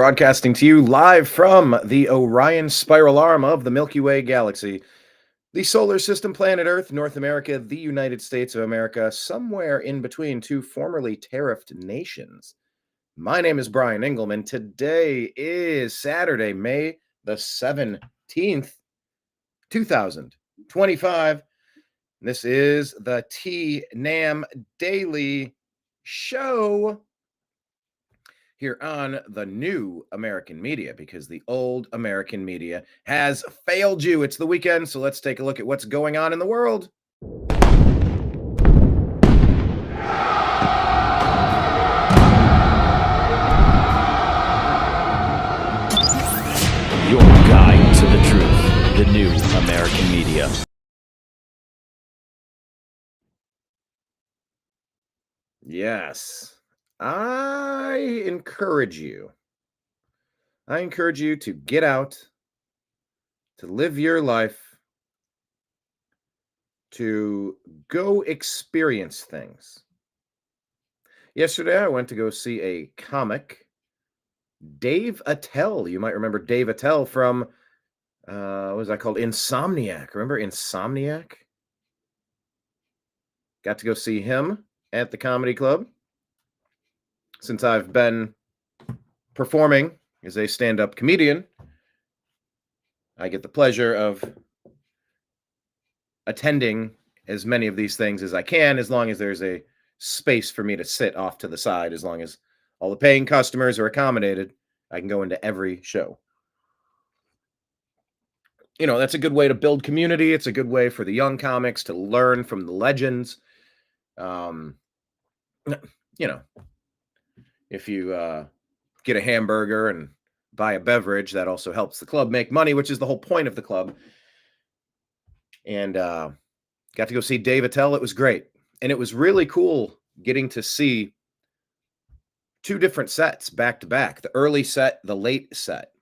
broadcasting to you live from the Orion spiral arm of the Milky Way galaxy, the solar system, planet Earth, North America, the United States of America, somewhere in between two formerly tariffed nations. My name is Brian Engelman. Today is Saturday, May the 17th, 2025. This is the TNAM Daily Show here on the new American media, because the old American media has failed you. It's the weekend, so let's take a look at what's going on in the world. Your guide to the truth, the new American media. Yes, I encourage you to get out, to live your life, to go experience things. Yesterday, I went to go see a comic, Dave Attell. You might remember Dave Attell from, what was that called? Insomniac. Remember Insomniac? Got to go see him at the comedy club. Since I've been performing as a stand-up comedian, I get the pleasure of attending as many of these things as I can, as long as there's a space for me to sit off to the side. As long as all the paying customers are accommodated, I can go into every show. You know, that's a good way to build community. It's a good way for the young comics to learn from the legends. You know, if you get a hamburger and buy a beverage, that also helps the club make money, which is the whole point of the club. And got to go see Dave Attell. It was great. And it was really cool getting to see two different sets back to back, the early set, the late set.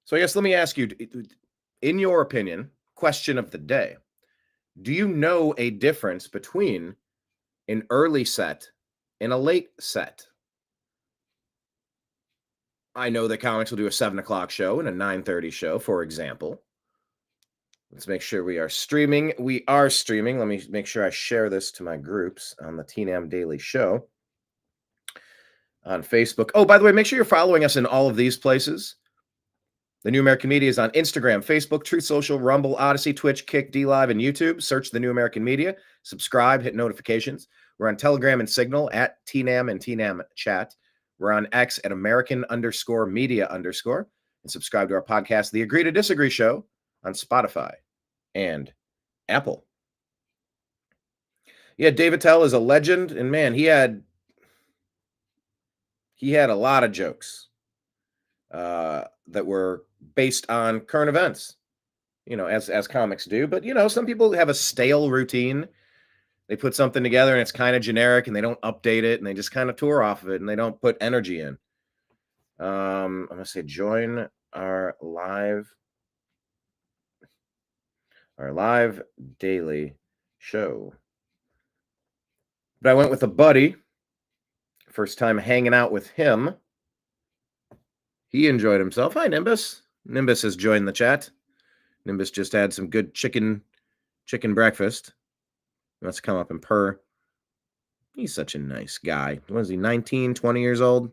So I guess let me ask you, in your opinion, question of the day, do you know a difference between an early set and a late set? I know that comics will do a 7 o'clock show and a 9:30 show, for example. Let's make sure we are streaming. We are streaming. Let me make sure I share this to my groups on the TNAM Daily Show on Facebook. Oh, by the way, make sure you're following us in all of these places. The New American Media is on Instagram, Facebook, Truth Social, Rumble, Odyssey, Twitch, Kick, DLive, and YouTube. Search the New American Media. Subscribe, hit notifications. We're on Telegram and Signal at TNAM and TNAM Chat. We're on X at American_media_. And subscribe to our podcast, The Agree to Disagree Show, on Spotify and Apple. Yeah, Dave Attell is a legend, and man, he had a lot of jokes that were based on current events, you know, as comics do. But, you know, some people have a stale routine. They put something together and it's kind of generic and they don't update it and they just kind of tour off of it and they don't put energy in. I'm going to say join our live daily show. But I went with a buddy. First time hanging out with him. He enjoyed himself. Hi, Nimbus. Nimbus has joined the chat. Nimbus just had some good chicken breakfast. He wants to come up and purr. He's such a nice guy. What is he, 19, 20 years old?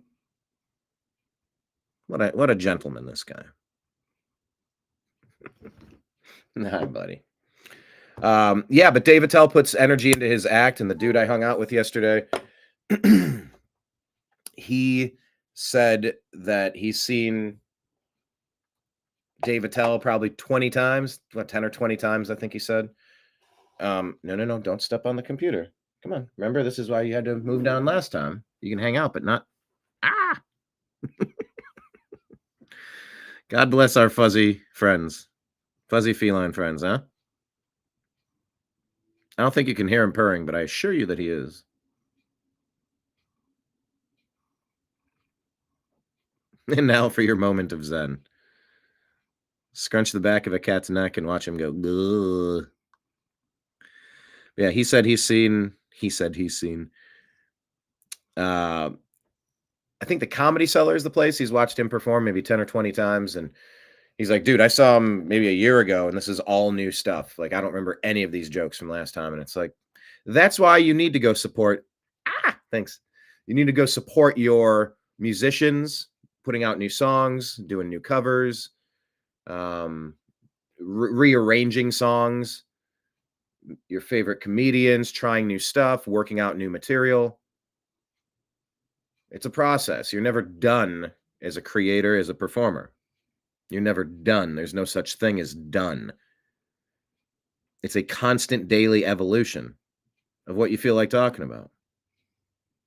What a gentleman, this guy. Hi, buddy. Yeah, but Dave Attell puts energy into his act, and the dude I hung out with yesterday, he said that he's seen Dave Attell probably 20 times, 10 or 20 times, I think he said. No, don't step on the computer. Come on. Remember, this is why you had to move down last time. You can hang out, but not. God bless our fuzzy friends. Fuzzy feline friends, huh? I don't think you can hear him purring, but I assure you that he is. And now for your moment of zen. Scrunch the back of a cat's neck and watch him go. Ugh. Yeah, he said he's seen I think the Comedy Cellar is the place. He's watched him perform maybe 10 or 20 times. And he's like, dude, I saw him maybe a year ago, and this is all new stuff. Like, I don't remember any of these jokes from last time. And it's like, that's why you need to go support. Thanks. You need to go support your musicians, putting out new songs, doing new covers, rearranging songs, your favorite comedians, trying new stuff, working out new material. It's a process. You're never done as a creator, as a performer. You're never done. There's no such thing as done. It's a constant daily evolution of what you feel like talking about.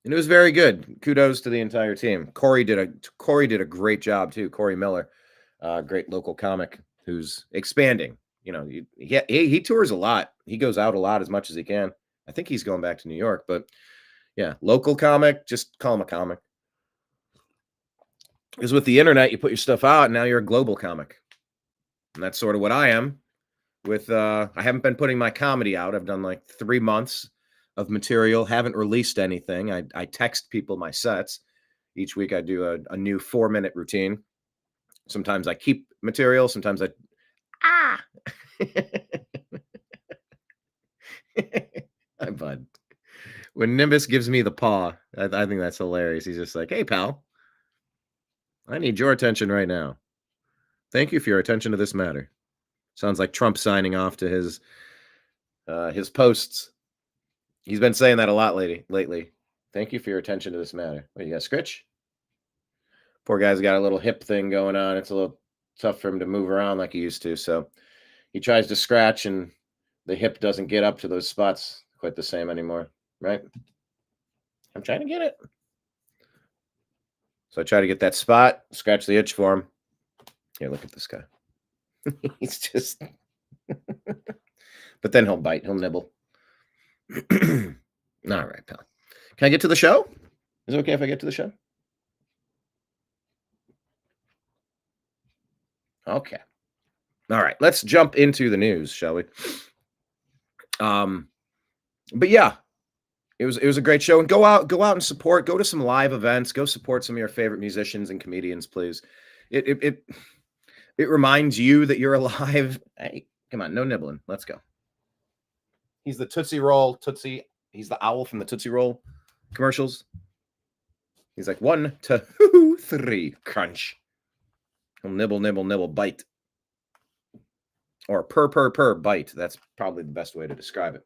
And it was very good. Kudos to the entire team. Corey did a great job too. Corey Miller, great local comic who's expanding. You know, he tours a lot. He goes out a lot as much as he can. I think he's going back to New York, but yeah, local comic, just call him a comic. Because with the internet, you put your stuff out, and now you're a global comic. And that's sort of what I am. With I haven't been putting my comedy out. I've done like 3 months of material, haven't released anything. I text people my sets. Each week I do a new 4-minute routine. Sometimes I keep material. Sometimes I... Hi, bud. When Nimbus gives me the paw, I think that's hilarious. He's just like, hey, pal, I need your attention right now. Thank you for your attention to this matter. Sounds like Trump signing off to his posts. He's been saying that a lot lately. Thank you for your attention to this matter. What, you got scritch? Poor guy's got a little hip thing going on. It's a little tough for him to move around like he used to. So he tries to scratch, and the hip doesn't get up to those spots quite the same anymore, right? I'm trying to get it. So I try to get that spot, scratch the itch for him. Here, look at this guy. He's just... But then he'll bite. He'll nibble. All right, pal. Can I get to the show? Is it okay if I get to the show? Okay. All right. Let's jump into the news, shall we? But yeah, it was a great show. And go out and support. Go to some live events. Go support some of your favorite musicians and comedians, please. It reminds you that you're alive. Hey, come on, no nibbling. Let's go. He's the Tootsie Roll Tootsie. He's the owl from the Tootsie Roll commercials. He's like 1, 2, 3, crunch. He'll nibble, nibble, nibble, bite. Or purr, bite. That's probably the best way to describe it.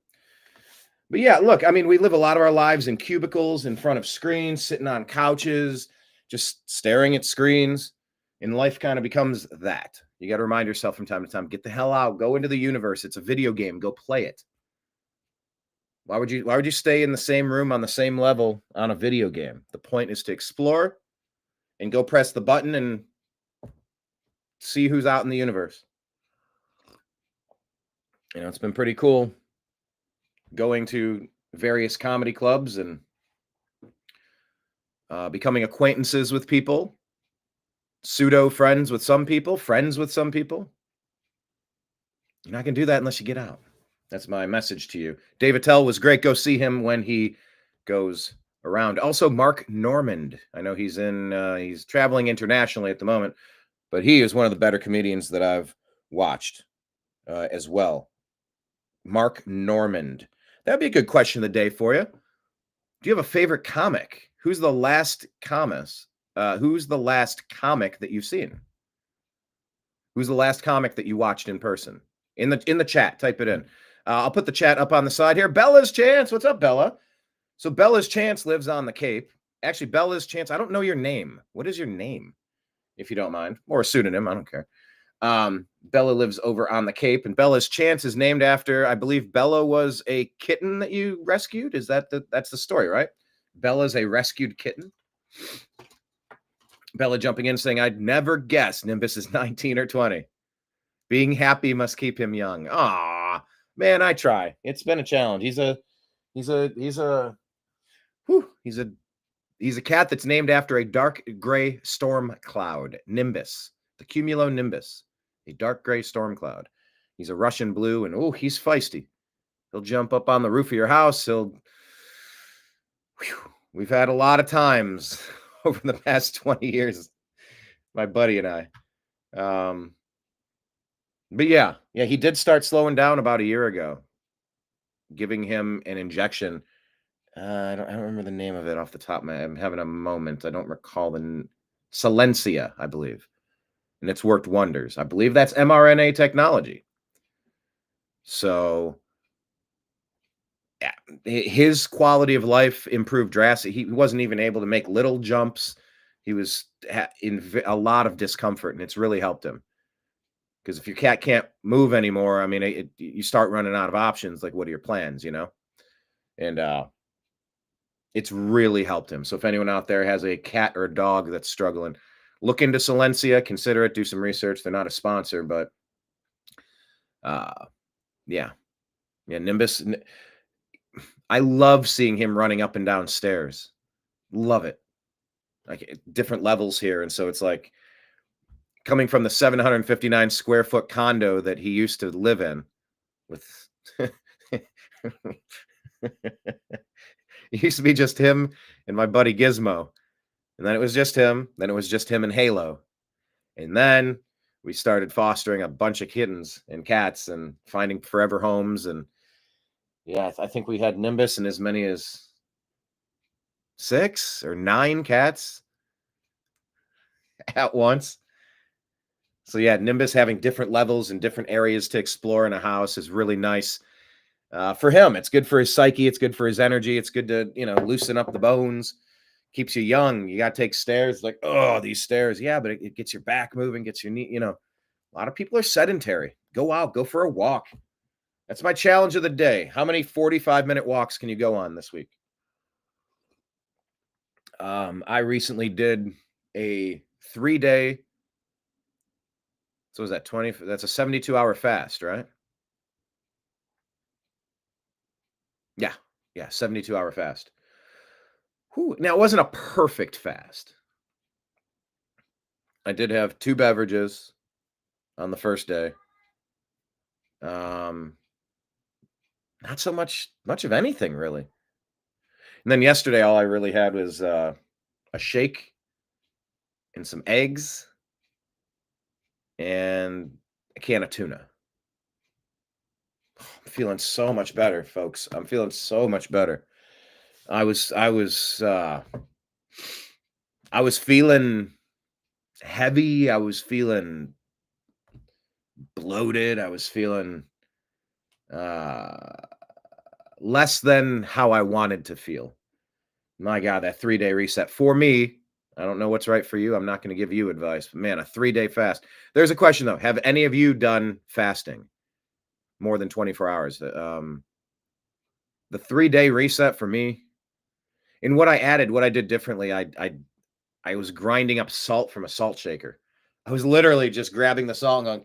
But yeah, look, I mean, we live a lot of our lives in cubicles, in front of screens, sitting on couches, just staring at screens. And life kind of becomes that. You got to remind yourself from time to time, get the hell out, go into the universe. It's a video game. Go play it. Why would you stay in the same room on the same level on a video game? The point is to explore and go press the button and see who's out in the universe. You know, it's been pretty cool going to various comedy clubs and becoming acquaintances with people, pseudo friends with some people, friends with some people. You're not going to do that unless you get out. That's my message to you. David Tell was great. Go see him when he goes around. Also, Mark Normand. I know he's traveling internationally at the moment, but he is one of the better comedians that I've watched as well. Mark Normand. That'd be a good question of the day for you. Do you have a favorite comic? Who's the last comic that you've seen? Who's the last comic that you watched in person? In the chat, type it in. I'll put the chat up on the side here. Bella's Chance. What's up, Bella? So Bella's Chance lives on the Cape. Actually, Bella's Chance, I don't know your name. What is your name, if you don't mind? Or a pseudonym, I don't care. Bella lives over on the Cape, and Bella's Chance is named after, I believe Bella was a kitten that you rescued. That's the story, right? Bella's a rescued kitten. Bella jumping in saying, I'd never guess Nimbus is 19 or 20. Being happy must keep him young. Ah, man, I try. It's been a challenge. He's a cat that's named after a dark gray storm cloud, Nimbus, the cumulonimbus, a dark gray storm cloud. He's a Russian blue, and he's feisty. He'll jump up on the roof of your house. We've had a lot of times over the past 20 years, my buddy and I. But yeah, he did start slowing down about a year ago, giving him an injection. I don't remember the name of it off the top of my head. I'm having a moment. I don't recall Silencia, I believe. And it's worked wonders. I believe that's mRNA technology. So yeah, his quality of life improved drastically. He wasn't even able to make little jumps. He was in a lot of discomfort, and it's really helped him. Because if your cat can't move anymore, I mean, you start running out of options. Like, what are your plans, And it's really helped him. So if anyone out there has a cat or a dog that's struggling, look into Silencia, consider it, do some research. They're not a sponsor, but yeah, Nimbus. I love seeing him running up and down stairs. Love it. Like different levels here. And so it's like coming from the 759 square foot condo that he used to live in with it used to be just him and my buddy Gizmo. And then it was just him. Then it was just him and Halo. And then we started fostering a bunch of kittens and cats and finding forever homes. And yeah, I think we had Nimbus and as many as 6 or 9 cats at once. So yeah, Nimbus having different levels and different areas to explore in a house is really nice for him. It's good for his psyche. It's good for his energy. It's good to, loosen up the bones. Keeps you young. You got to take stairs. Like, oh, these stairs. Yeah, but it gets your back moving, gets your knee, a lot of people are sedentary. Go out, go for a walk. That's my challenge of the day. How many 45-minute walks can you go on this week? I recently did a 3-day. So is that 20? That's a 72-hour fast, right? Yeah. 72-hour fast. Whew. Now, it wasn't a perfect fast. I did have 2 beverages on the first day. Not so much of anything, really. And then yesterday, all I really had was a shake and some eggs and a can of tuna. I'm feeling so much better, folks. I'm feeling so much better. I was feeling heavy. I was feeling bloated. I was feeling less than how I wanted to feel. My God, that 3-day reset for me. I don't know what's right for you. I'm not going to give you advice, but man, a 3-day fast. There's a question though. Have any of you done fasting more than 24 hours? The 3-day reset for me. And what I did differently, I was grinding up salt from a salt shaker. I was literally just grabbing the salt and going.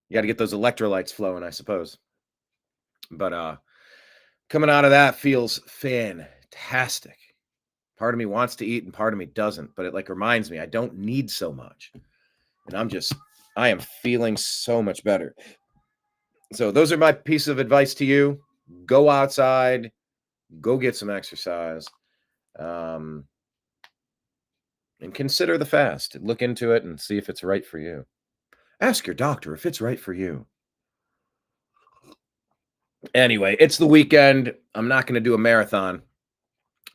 You got to get those electrolytes flowing, I suppose. But coming out of that feels fantastic. Part of me wants to eat and part of me doesn't, but it reminds me I don't need so much. And I am feeling so much better. So those are my piece of advice to you. Go outside, go get some exercise, and consider the fast. Look into it and see if it's right for you. Ask your doctor if it's right for you. Anyway, it's the weekend. I'm not going to do a marathon,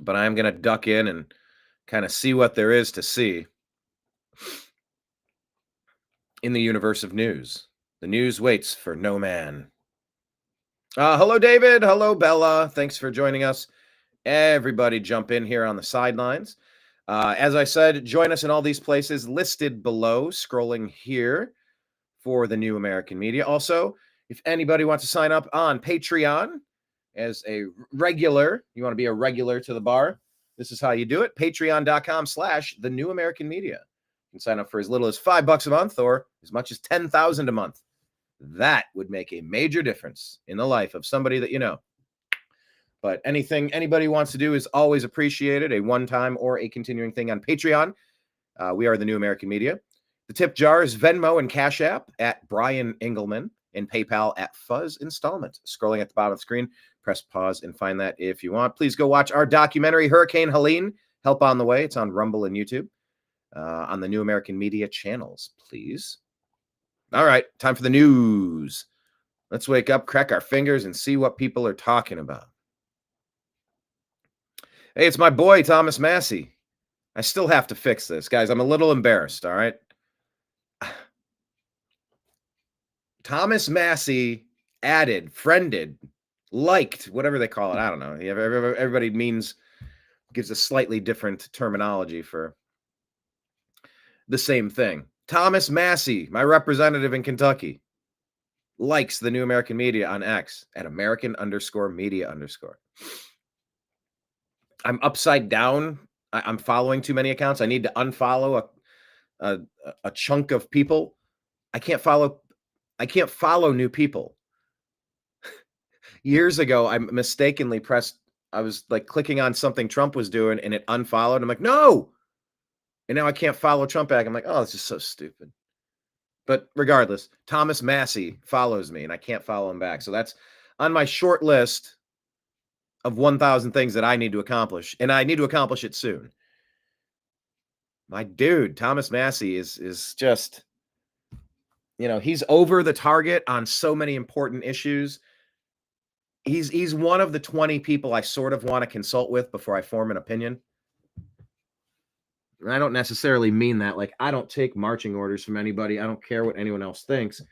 but I'm going to duck in and kind of see what there is to see in the universe of news. The news waits for no man. Hello, David. Hello, Bella. Thanks for joining us. Everybody jump in here on the sidelines. As I said, join us in all these places listed below, scrolling here for the New American Media. Also, if anybody wants to sign up on Patreon as a regular, you want to be a regular to the bar, this is how you do it. Patreon.com/the New American Media. You can sign up for as little as $5 a month or as much as $10,000 a month. That would make a major difference in the life of somebody that you know. But anything anybody wants to do is always appreciated, a one-time or a continuing thing on Patreon. We are the New American Media. The tip jar is Venmo and Cash App at Brian Engelman, and PayPal at Fuzz Installment. Scrolling at the bottom of the screen, press pause and find that if you want. Please go watch our documentary, Hurricane Helene, Help on the Way. It's on Rumble and YouTube, on the New American Media channels, please. All right, time for the news. Let's wake up, crack our fingers, and see what people are talking about. Hey, it's my boy, Thomas Massey. I still have to fix this, guys. I'm a little embarrassed, all right? Thomas Massey added, friended, liked, whatever they call it. I don't know. Everybody gives a slightly different terminology for the same thing. Thomas Massey, my representative in Kentucky, likes the New American Media on X at American_media_. I'm upside down. I'm following too many accounts. I need to unfollow a chunk of people. I can't follow new people. Years ago, I mistakenly I was like clicking on something Trump was doing and it unfollowed. I'm like, no. And now I can't follow Trump back. I'm like, oh, this is so stupid. But regardless, Thomas Massey follows me and I can't follow him back. So that's on my short list of 1,000 things that I need to accomplish. And I need to accomplish it soon. My dude, Thomas Massey is just, he's over the target on so many important issues. He's one of the 20 people I sort of want to consult with before I form an opinion. And I don't necessarily mean that. Like, I don't take marching orders from anybody. I don't care what anyone else thinks.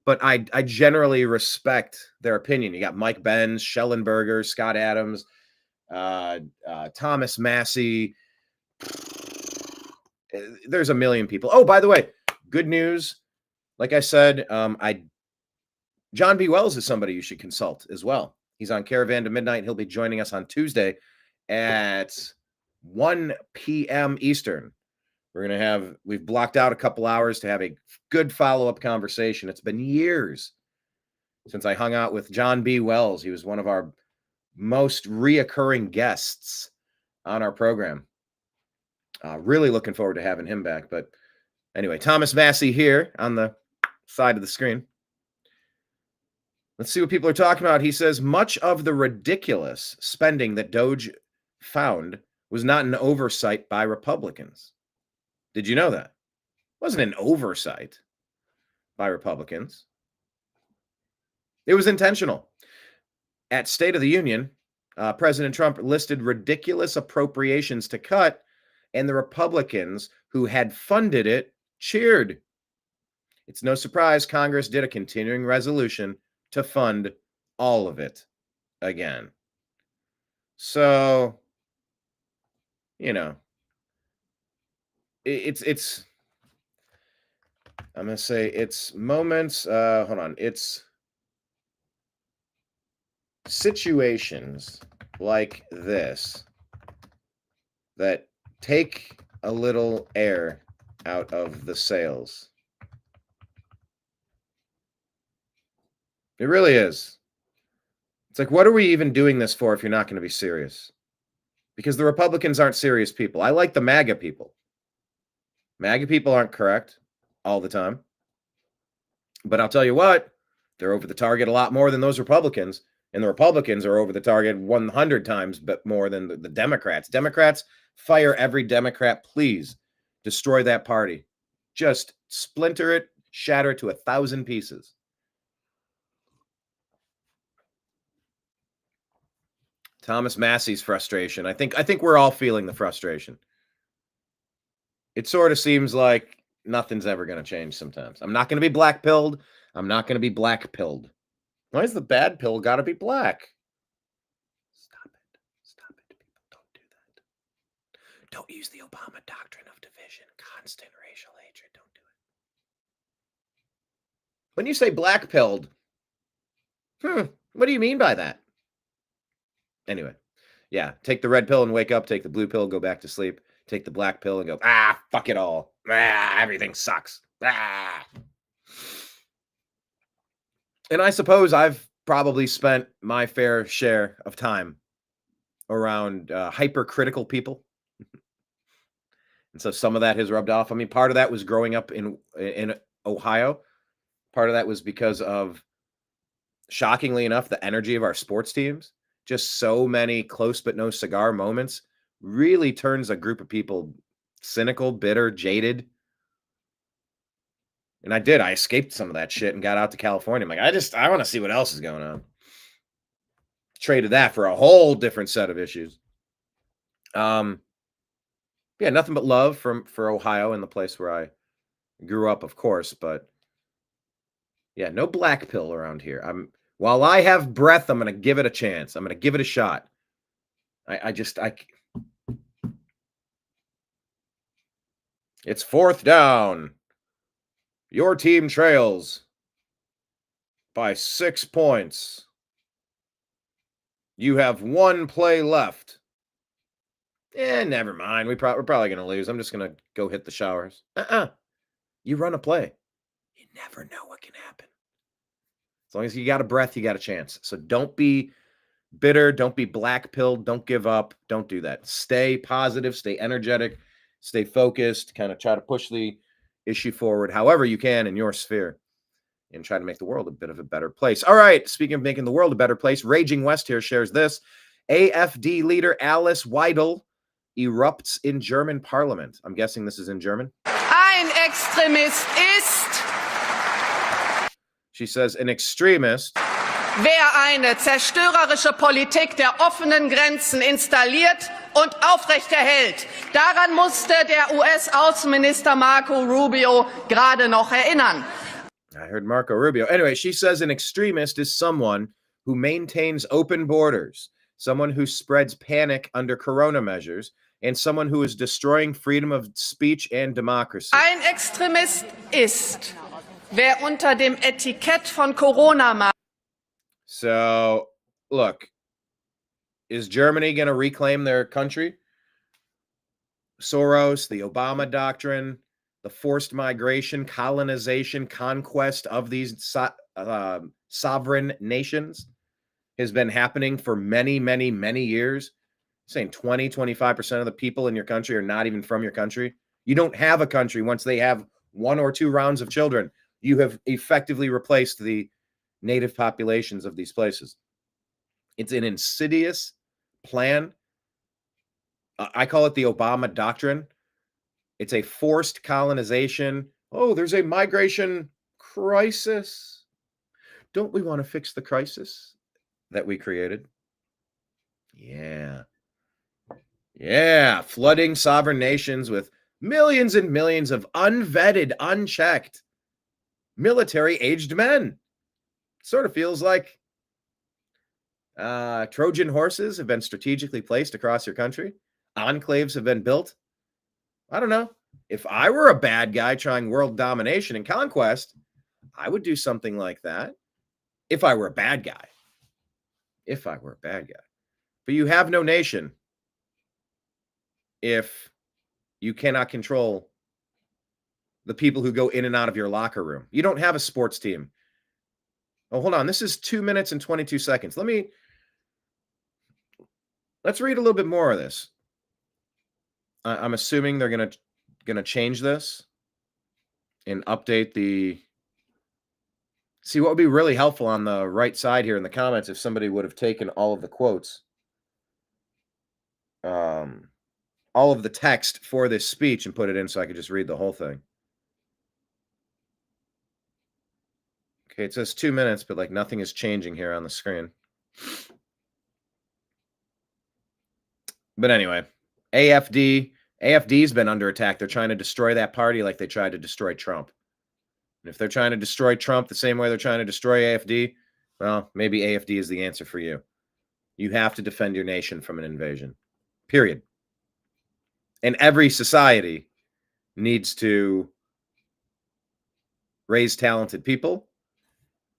But I generally respect their opinion. You got Mike Benz, Schellenberger, Scott Adams, Thomas Massey. There's a million people. Oh, by the way, good news. Like I said, John B. Wells is somebody you should consult as well. He's on Caravan to Midnight. He'll be joining us on Tuesday at 1 p.m. Eastern. We've blocked out a couple hours to have a good follow-up conversation. It's been years since I hung out with John B. Wells. He was one of our most reoccurring guests on our program. Really looking forward to having him back. But anyway, Thomas Massey here on the side of the screen. Let's see what people are talking about. He says, much of the ridiculous spending that Doge found was not an oversight by Republicans. Did you know that? It wasn't an oversight by Republicans. It was intentional. At State of the Union, President Trump listed ridiculous appropriations to cut, and the Republicans who had funded it cheered. It's no surprise Congress did a continuing resolution to fund all of it again. So, it's I'm going to say it's moments, hold on. It's situations like this that take a little air out of the sails. It really is. It's like, what are we even doing this for if you're not going to be serious? Because the Republicans aren't serious people. I like the MAGA people. MAGA people aren't correct all the time. But I'll tell you what, they're over the target a lot more than those Republicans. And the Republicans are over the target 100 times but more than the Democrats. Democrats, fire every Democrat, please. Destroy that party. Just splinter it, shatter it to 1,000 pieces. Thomas Massey's frustration. I think we're all feeling the frustration. It sort of seems like nothing's ever going to change sometimes. I'm not going to be black-pilled. I'm not going to be black-pilled. Why is the bad pill got to be black? Stop it. Stop it, people. Don't do that. Don't use the Obama doctrine of division. Constant racial hatred. Don't do it. When you say black-pilled, what do you mean by that? Anyway, yeah, take the red pill and wake up. Take the blue pill, go back to sleep. Take the black pill and go, fuck it all. Everything sucks. And I suppose I've probably spent my fair share of time around hypercritical people. And so some of that has rubbed off. I mean, part of that was growing up in Ohio. Part of that was because of, shockingly enough, the energy of our sports teams. Just so many close but no cigar moments really turns a group of people cynical, bitter, jaded. And I escaped some of that shit and got out to California. I'm like, I want to see what else is going on. Traded that for a whole different set of issues. Yeah, nothing but love for Ohio and the place where I grew up, of course, but yeah, no black pill around here. While I have breath, I'm going to give it a chance. I'm going to give it a shot. It's fourth down. Your team trails by 6 points. You have one play left. Never mind. We're probably going to lose. I'm just going to go hit the showers. You run a play. You never know what can happen. As long as you got a breath, you got a chance. So don't be bitter. Don't be black-pilled. Don't give up. Don't do that. Stay positive. Stay energetic. Stay focused. Kind of try to push the issue forward however you can in your sphere and try to make the world a bit of a better place. All right. Speaking of making the world a better place, Raging West here shares this. AfD leader Alice Weidel erupts in German parliament. I'm guessing this is in German. Ein Extremist ist, she says, an extremist, wer eine zerstörerische Politik der offenen Grenzen installiert und aufrechterhält. Daran musste der US-Außenminister Marco Rubio gerade noch erinnern. I heard Marco Rubio. Anyway, she says an extremist is someone who maintains open borders, someone who spreads panic under corona measures, and someone who is destroying freedom of speech and democracy. Ein Extremist ist, wer unter dem Etikett von Corona. So, look, is Germany going to reclaim their country? Soros, the Obama doctrine, the forced migration, colonization, conquest of these sovereign nations has been happening for many, many, many years. Saying 20, 25% of the people in your country are not even from your country. You don't have a country once they have 1 or 2 rounds of children. You have effectively replaced the native populations of these places. It's an insidious plan. I call it the Obama doctrine. It's a forced colonization. Oh, there's a migration crisis. Don't we want to fix the crisis that we created? Yeah, flooding sovereign nations with millions and millions of unvetted, unchecked, military-aged men. Sort of feels like Trojan horses have been strategically placed across your country. Enclaves have been built. I don't know. If I were a bad guy trying world domination and conquest, I would do something like that. If I were a bad guy. But you have no nation if you cannot control the people who go in and out of your locker room. You don't have a sports team. Oh, hold on. This is 2 minutes and 22 seconds. Let's read a little bit more of this. I'm assuming they're gonna change this and update the. See, what would be really helpful on the right side here in the comments if somebody would have taken all of the quotes, all of the text for this speech and put it in so I could just read the whole thing. Okay, it says 2 minutes, but like nothing is changing here on the screen. But anyway, AfD's been under attack. They're trying to destroy that party like they tried to destroy Trump. And if they're trying to destroy Trump the same way they're trying to destroy AfD, well, maybe AfD is the answer for you. You have to defend your nation from an invasion. Period. And every society needs to raise talented people.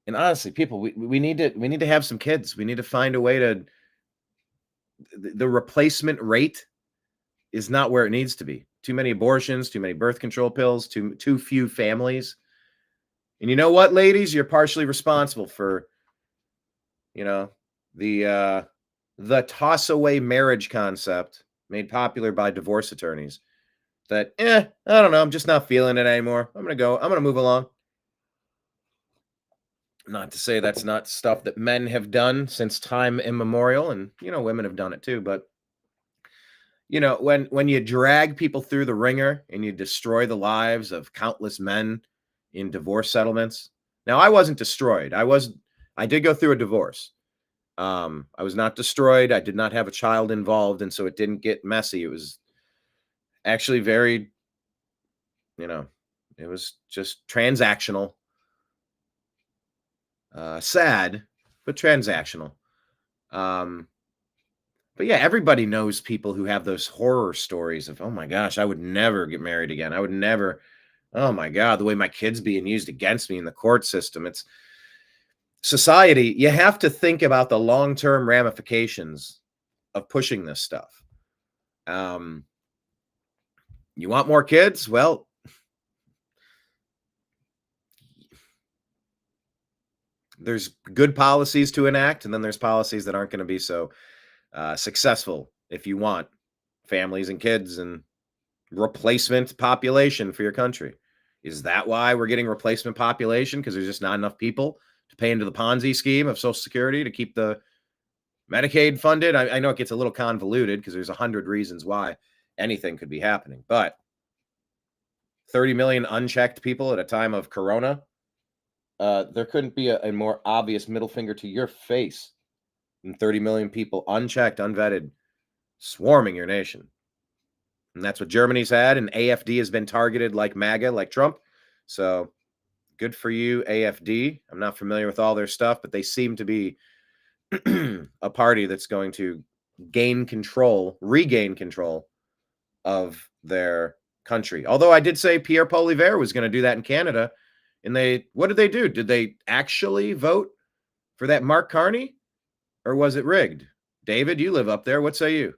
And honestly, people, we need to have some kids. We need to find a way to. The replacement rate is not where it needs to be. Too many abortions, too many birth control pills, too few families. And you know what, ladies? You're partially responsible for, the toss-away marriage concept made popular by divorce attorneys that, I don't know, I'm just not feeling it anymore. I'm going to move along. Not to say that's not stuff that men have done since time immemorial, and women have done it too. But when you drag people through the ringer and you destroy the lives of countless men in divorce settlements. Now, I wasn't destroyed. I did go through a divorce. I was not destroyed. I did not have a child involved, and so it didn't get messy. It was actually very, it was just transactional. Sad, but transactional. But yeah, everybody knows people who have those horror stories of, oh my gosh, I would never get married again. I would never, oh my God, the way my kid's being used against me in the court system. It's society. You have to think about the long-term ramifications of pushing this stuff. You want more kids? Well, there's good policies to enact, and then there's policies that aren't going to be so successful if you want families and kids and replacement population for your country. Is that why we're getting replacement population? Because there's just not enough people to pay into the Ponzi scheme of Social Security to keep the Medicaid funded? I know it gets a little convoluted because there's 100 reasons why anything could be happening, but 30 million unchecked people at a time of Corona, there couldn't be a more obvious middle finger to your face than 30 million people unchecked, unvetted, swarming your nation. And that's what Germany's had, and AFD has been targeted like MAGA, like Trump. So good for you, AFD. I'm not familiar with all their stuff, but they seem to be a party that's going to regain control of their country. Although I did say Pierre Poilievre was going to do that in Canada. And what did they do? Did they actually vote for that Mark Carney? Or was it rigged? David, you live up there. What say you?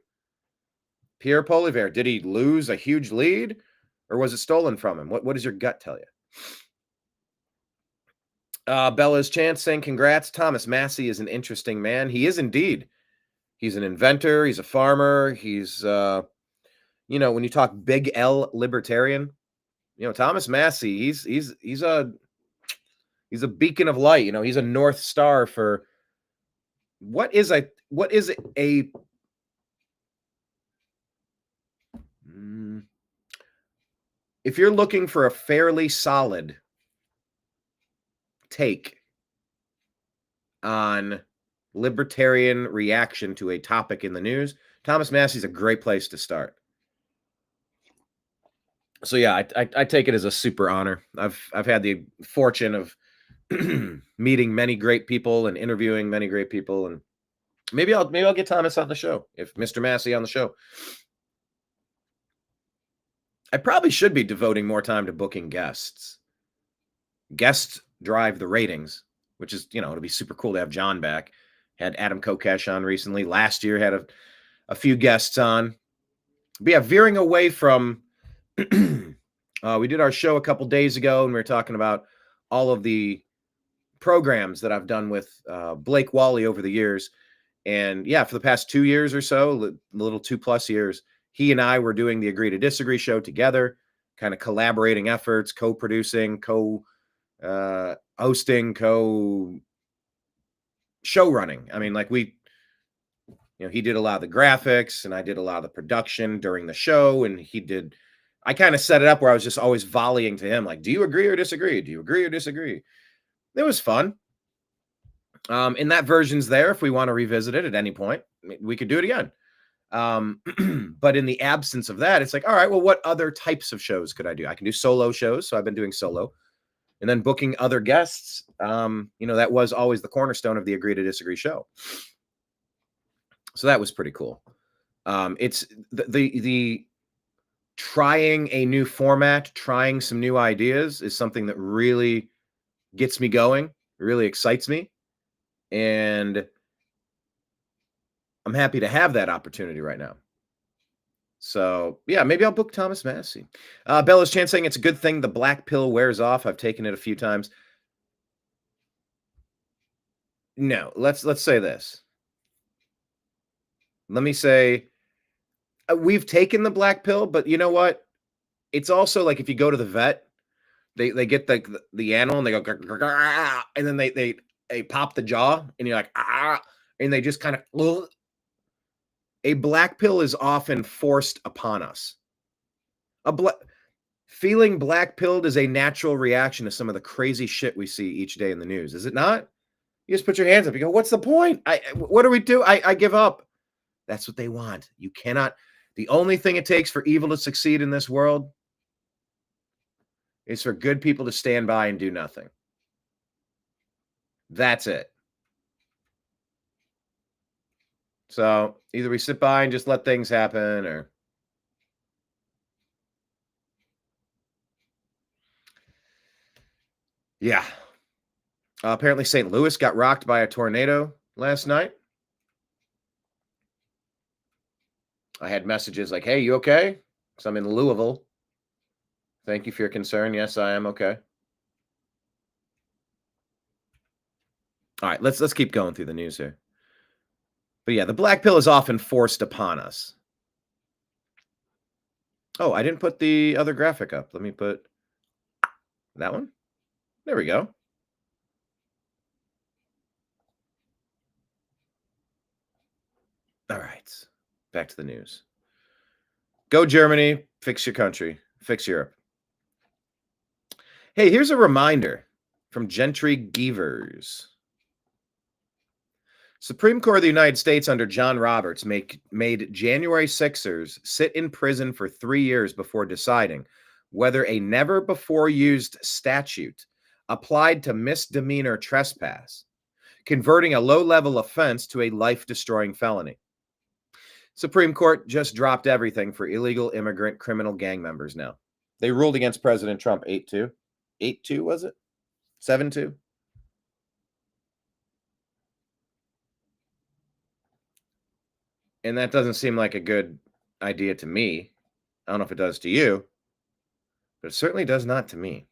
Pierre Poilievre, did he lose a huge lead? Or was it stolen from him? What does your gut tell you? Bella's Chance saying, congrats. Thomas Massey is an interesting man. He is indeed. He's an inventor. He's a farmer. He's, when you talk big L libertarian, Thomas Massey, he's a beacon of light. He's a North Star for what is a if you're looking for a fairly solid take on libertarian reaction to a topic in the news, Thomas Massey's a great place to start. So yeah, I take it as a super honor. I've had the fortune of meeting many great people and interviewing many great people, and maybe I'll get Thomas on the show, if Mr. Massey on the show. I probably should be devoting more time to booking guests. Guests drive the ratings, which is, it'll be super cool to have John back. Had Adam Kokesh on recently. Last year had a few guests on. But yeah, veering away from we did our show a couple days ago, and we were talking about all of the programs that I've done with Blake Wally over the years. And yeah, for the past 2 years or so, a little 2+ years, he and I were doing the Agree to Disagree show together, kind of collaborating efforts, co-producing, co-hosting, co-show running. I mean, like he did a lot of the graphics and I did a lot of the production during the show, and I kind of set it up where I was just always volleying to him, like, do you agree or disagree? Do you agree or disagree? It was fun. And that version's there. If we want to revisit it at any point, we could do it again. But in the absence of that, it's like, all right, well, what other types of shows could I do? I can do solo shows. So I've been doing solo, and then booking other guests. That was always the cornerstone of the Agree to Disagree show. So that was pretty cool. It's the trying a new format, trying some new ideas is something that really gets me going, really excites me. And I'm happy to have that opportunity right now. So yeah, maybe I'll book Thomas Massey. Bella's Chance saying it's a good thing the black pill wears off. I've taken it a few times. No, let's say this. Let me say, we've taken the black pill, but you know what? It's also like if you go to the vet, They get the animal and they go, "Grr, grr, grr," and then they pop the jaw and you're like, ah, and they just kind of, ugh. A black pill is often forced upon us. Feeling black pilled is a natural reaction to some of the crazy shit we see each day in the news, is it not? You just put your hands up. You go, what's the point? What do we do? I give up. That's what they want. You cannot. The only thing it takes for evil to succeed in this world is for good people to stand by and do nothing. That's it. So either we sit by and just let things happen, or yeah. Apparently St. Louis got rocked by a tornado last night. I had messages like, hey, you okay? Because I'm in Louisville. Thank you for your concern. Yes, I am okay. All right, let's keep going through the news here. But yeah, the black pill is often forced upon us. Oh, I didn't put the other graphic up. Let me put that one. There we go. All right, back to the news. Go Germany, fix your country, fix Europe. Hey, here's a reminder from Gentry Gevers. Supreme Court of the United States under John Roberts made January 6ers sit in prison for 3 years before deciding whether a never-before-used statute applied to misdemeanor trespass, converting a low-level offense to a life-destroying felony. Supreme Court just dropped everything for illegal immigrant criminal gang members now. They ruled against President Trump 8-2. 8-2, was it? 7-2? And that doesn't seem like a good idea to me. I don't know if it does to you, but it certainly does not to me.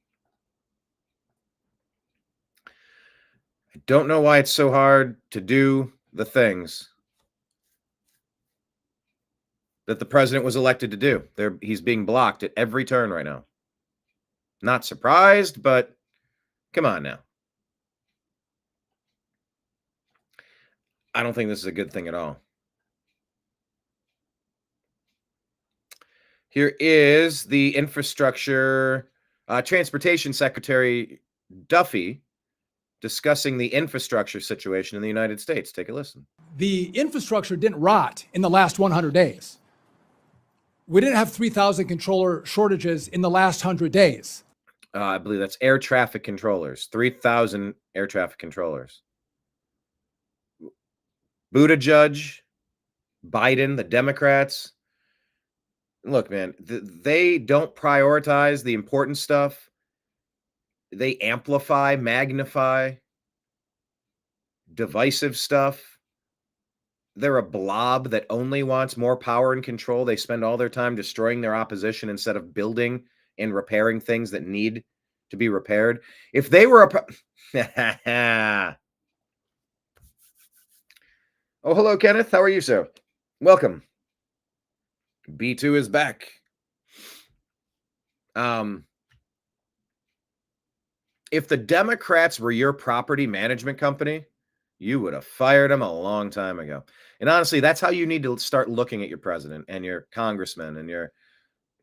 I don't know why it's so hard to do the things that the president was elected to do. He's being blocked at every turn right now. Not surprised, but come on now. I don't think this is a good thing at all. Here is the infrastructure, transportation secretary Duffy discussing the infrastructure situation in the United States. Take a listen. The infrastructure didn't rot in the last 100 days. We didn't have 3,000 controller shortages in the last 100 days. I believe that's air traffic controllers, 3,000 air traffic controllers. Buttigieg, Biden, the Democrats. Look, man, they don't prioritize the important stuff. They amplify, magnify divisive stuff. They're a blob that only wants more power and control. They spend all their time destroying their opposition instead of building and repairing things that need to be repaired. If they were Oh, hello, Kenneth. How are you, sir? Welcome. B2 is back. If the Democrats were your property management company, you would have fired them a long time ago. And honestly, that's how you need to start looking at your president and your congressmen and your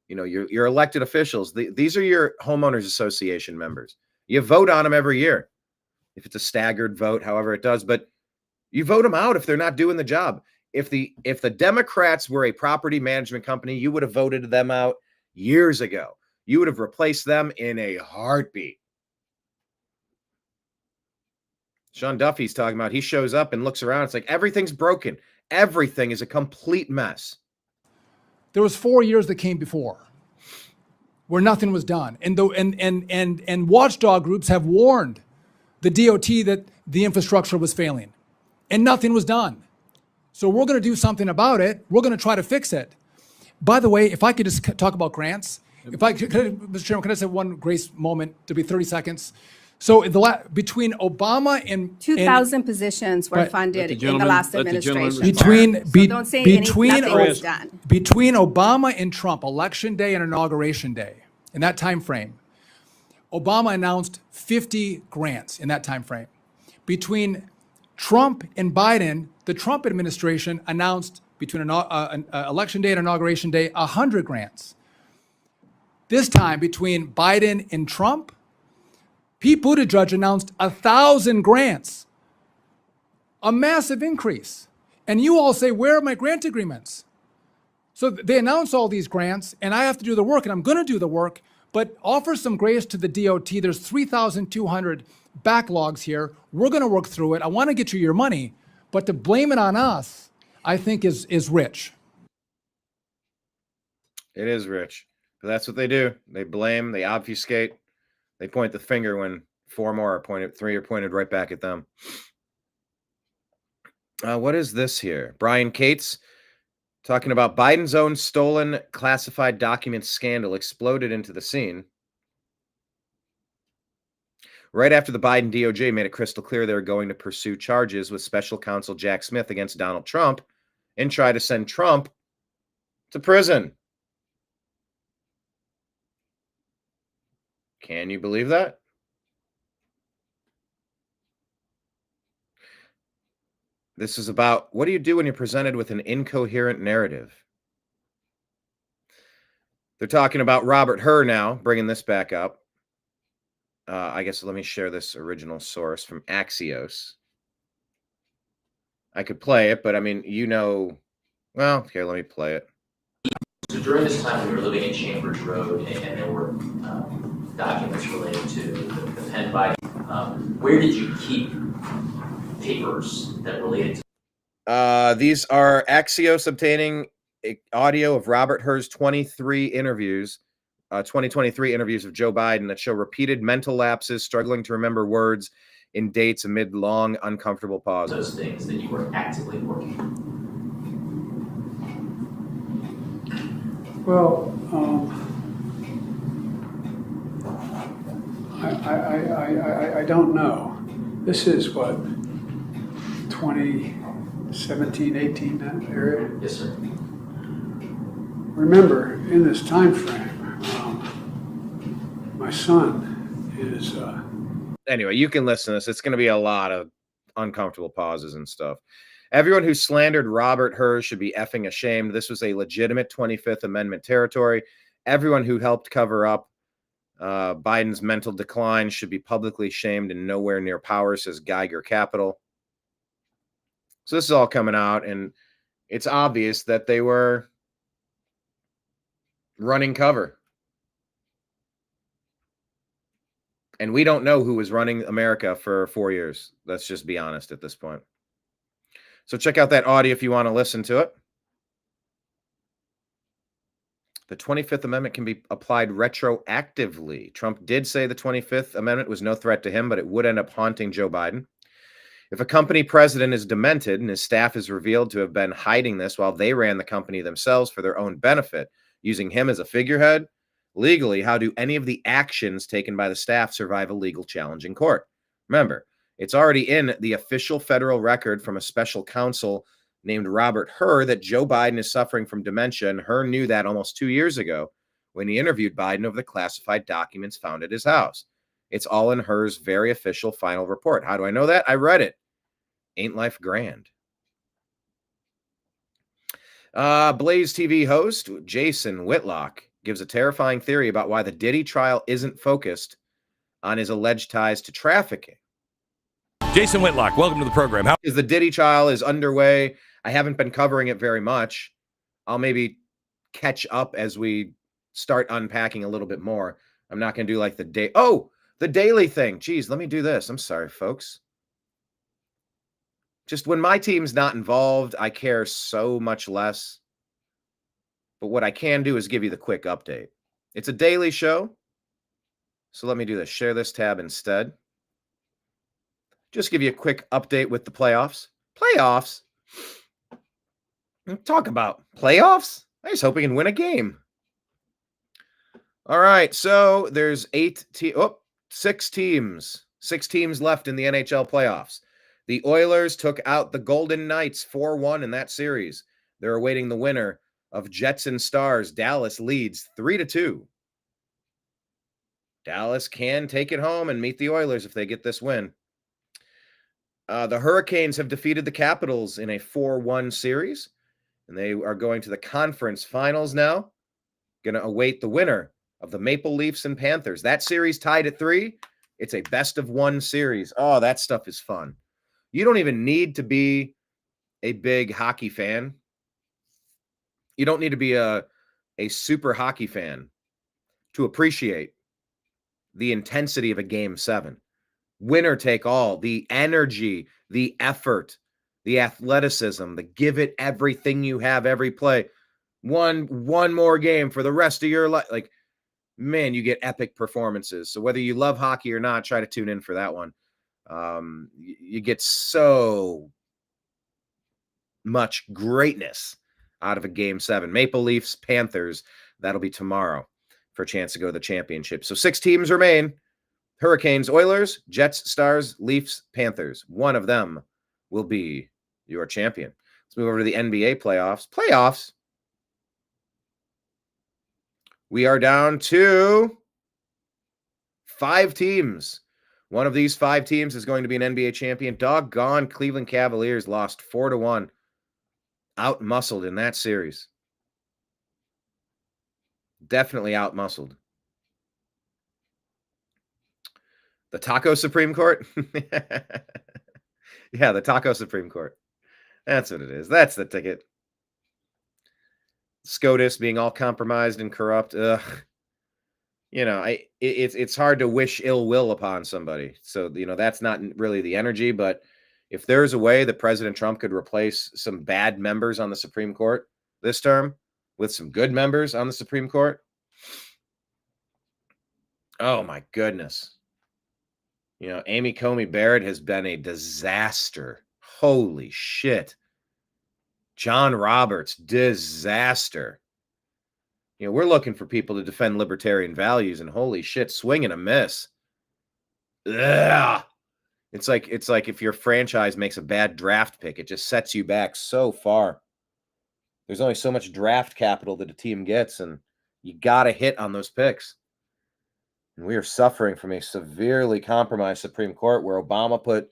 elected officials. These are your homeowners association members. You vote on them every year. If it's a staggered vote, however it does, but you vote them out if they're not doing the job. If the Democrats were a property management company, you would have voted them out years ago. You would have replaced them in a heartbeat. Sean Duffy's talking about, he shows up and looks around. It's like everything's broken. Everything is a complete mess. There was 4 years that came before where nothing was done. And watchdog groups have warned the DOT that the infrastructure was failing and nothing was done. So we're going to do something about it. We're going to try to fix it. By the way, if I could just talk about grants, Mr. Chairman, can I say one grace moment to be 30 seconds? So between Obama and 2,000 positions were funded in the last administration. Don't say nothing was done. Between Obama and Trump, election day and inauguration day, in that time frame, Obama announced 50 grants in that time frame. Between Trump and Biden, the Trump administration announced between an election day and inauguration day 100 grants. This time, between Biden and Trump, Pete Buttigieg announced 1,000 grants, a massive increase. And you all say, where are my grant agreements? So they announce all these grants, and I have to do the work, and I'm going to do the work, but offer some grace to the DOT. There's 3,200 backlogs here. We're going to work through it. I want to get you your money, but to blame it on us, I think is rich. It is rich. But that's what they do. They blame, they obfuscate, they point the finger when three are pointed right back at them. What is this here? Brian Cates talking about Biden's own stolen classified documents scandal exploded into the scene. Right after the Biden DOJ made it crystal clear they were going to pursue charges with special counsel Jack Smith against Donald Trump and try to send Trump to prison. Can you believe that? This is about what do you do when you're presented with an incoherent narrative? They're talking about Robert Hur now, bringing this back up. I guess let me share this original source from Axios. I could play it, but I mean, well, here, let me play it. So during this time, we were living in Chambers Road, and there were documents related to the Penn Biden. Where did you keep papers that related to? These are Axios obtaining audio of Robert Hur's 2023 interviews of Joe Biden that show repeated mental lapses, struggling to remember words and dates amid long, uncomfortable pauses. Those things that you were actively working on. Well, I don't know. This is what, 2017, 18, that area? Yes, sir. Remember, in this time frame, my son is... Anyway, you can listen to this. It's going to be a lot of uncomfortable pauses and stuff. Everyone who slandered Robert Hur should be effing ashamed. This was a legitimate 25th Amendment territory. Everyone who helped cover up Biden's mental decline should be publicly shamed and nowhere near power, says Geiger Capital. So this is all coming out, and it's obvious that they were running cover. And we don't know who was running America for 4 years. Let's just be honest at this point. So check out that audio if you want to listen to it. The 25th Amendment can be applied retroactively. Trump did say the 25th Amendment was no threat to him, but it would end up haunting Joe Biden. If a company president is demented and his staff is revealed to have been hiding this while they ran the company themselves for their own benefit, using him as a figurehead, legally, how do any of the actions taken by the staff survive a legal challenge in court? Remember, it's already in the official federal record from a special counsel named Robert Hur that Joe Biden is suffering from dementia, and Hur knew that almost 2 years ago when he interviewed Biden over the classified documents found at his house. It's all in Hur's very official final report. How do I know that? I read it. Ain't life grand? Blaze TV host Jason Whitlock gives a terrifying theory about why the Diddy trial isn't focused on his alleged ties to trafficking. Jason Whitlock, welcome to the program. Because the Diddy trial is underway. I haven't been covering it very much. I'll maybe catch up as we start unpacking a little bit more. I'm not going to do like the daily thing. Geez, let me do this. I'm sorry, folks. Just when my team's not involved, I care so much less. But what I can do is give you the quick update. It's a daily show. So let me do this. Share this tab instead. Just give you a quick update with the playoffs. Playoffs? Talk about playoffs? I just hope we can win a game. All right, so there's 6 teams. 6 teams left in the NHL playoffs. The Oilers took out the Golden Knights 4-1 in that series. They're awaiting the winner of Jets and Stars. Dallas leads 3-2. Dallas can take it home and meet the Oilers if they get this win. The Hurricanes have defeated the Capitals in a 4-1 series, and they are going to the conference finals now. Going to await the winner of the Maple Leafs and Panthers. That series tied at 3. It's a best-of-1 series. Oh, that stuff is fun. You don't even need to be a big hockey fan. You don't need to be a super hockey fan to appreciate the intensity of a Game 7. Winner take all, the energy, the effort, the athleticism, the give it everything you have every play. One more game for the rest of your life. Like, man, you get epic performances. So whether you love hockey or not, try to tune in for that one. You get so much greatness out of a Game 7. Maple Leafs, Panthers, that'll be tomorrow for a chance to go to the championship. So 6 teams remain. Hurricanes, Oilers, Jets, Stars, Leafs, Panthers. One of them will be your champion. Let's move over to the NBA playoffs. We are down to 5 teams. One of these 5 teams is going to be an NBA champion. Doggone Cleveland Cavaliers lost 4-1. Out-muscled in that series. Definitely out-muscled. The Taco Supreme Court? Yeah, the Taco Supreme Court. That's what it is. That's the ticket. SCOTUS being all compromised and corrupt. Ugh. You know, it's hard to wish ill will upon somebody. So, you know, that's not really the energy. But if there's a way that President Trump could replace some bad members on the Supreme Court this term with some good members on the Supreme Court, oh my goodness. You know, Amy Coney Barrett has been a disaster. Holy shit. John Roberts, disaster. You know, we're looking for people to defend libertarian values, and holy shit, swing and a miss. Ugh. It's like if your franchise makes a bad draft pick, it just sets you back so far. There's only so much draft capital that a team gets, and you got to hit on those picks. And we are suffering from a severely compromised Supreme Court where Obama put,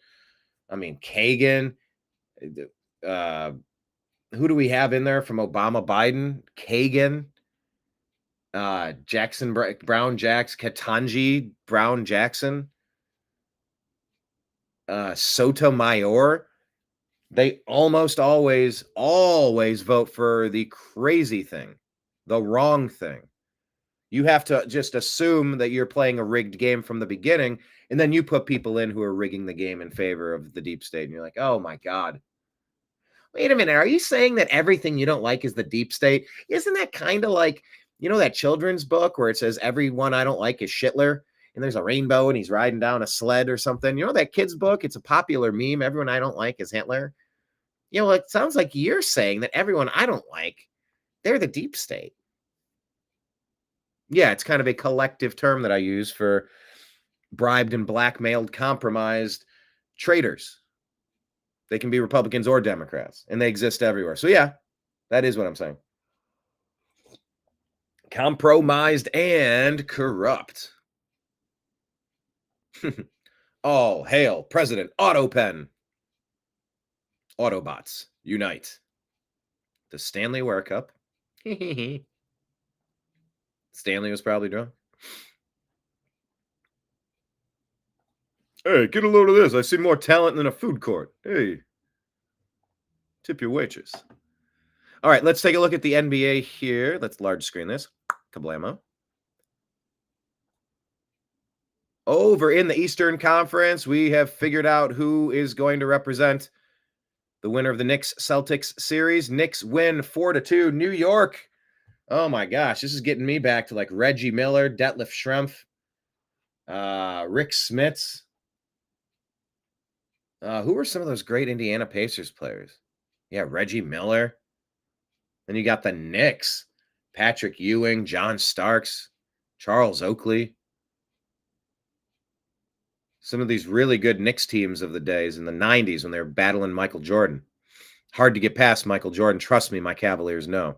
Kagan. Who do we have in there from Obama, Biden? Kagan, Jackson, Brown, Ketanji, Brown, Jackson, Sotomayor. They almost always vote for the crazy thing, the wrong thing. You have to just assume that you're playing a rigged game from the beginning, and then you put people in who are rigging the game in favor of the deep state, and you're like, oh my God. Wait a minute, are you saying that everything you don't like is the deep state? Isn't that kind of like, you know, that children's book where it says everyone I don't like is Schindler, and there's a rainbow and he's riding down a sled or something? You know that kid's book? It's a popular meme. Everyone I don't like is Hitler. You know, it sounds like you're saying that everyone I don't like, they're the deep state. Yeah, it's kind of a collective term that I use for bribed and blackmailed, compromised traitors. They can be Republicans or Democrats, and they exist everywhere. So yeah, that is what I'm saying. Compromised and corrupt. All hail President Autopen. Autobots, unite. The Stanley Wear Cup. Stanley was probably drunk. Hey, get a load of this. I see more talent than a food court. Hey, tip your waitress. All right, let's take a look at the NBA here. Let's large screen this. Kablamo. Over in the Eastern Conference, we have figured out who is going to represent the winner of the Knicks-Celtics series. Knicks win 4-2. New York. Oh my gosh, this is getting me back to like Reggie Miller, Detlef Schrempf, Rick Smits. Who were some of those great Indiana Pacers players? Yeah, Reggie Miller. Then you got the Knicks. Patrick Ewing, John Starks, Charles Oakley. Some of these really good Knicks teams of the days in the 90s when they were battling Michael Jordan. Hard to get past Michael Jordan. Trust me, my Cavaliers know.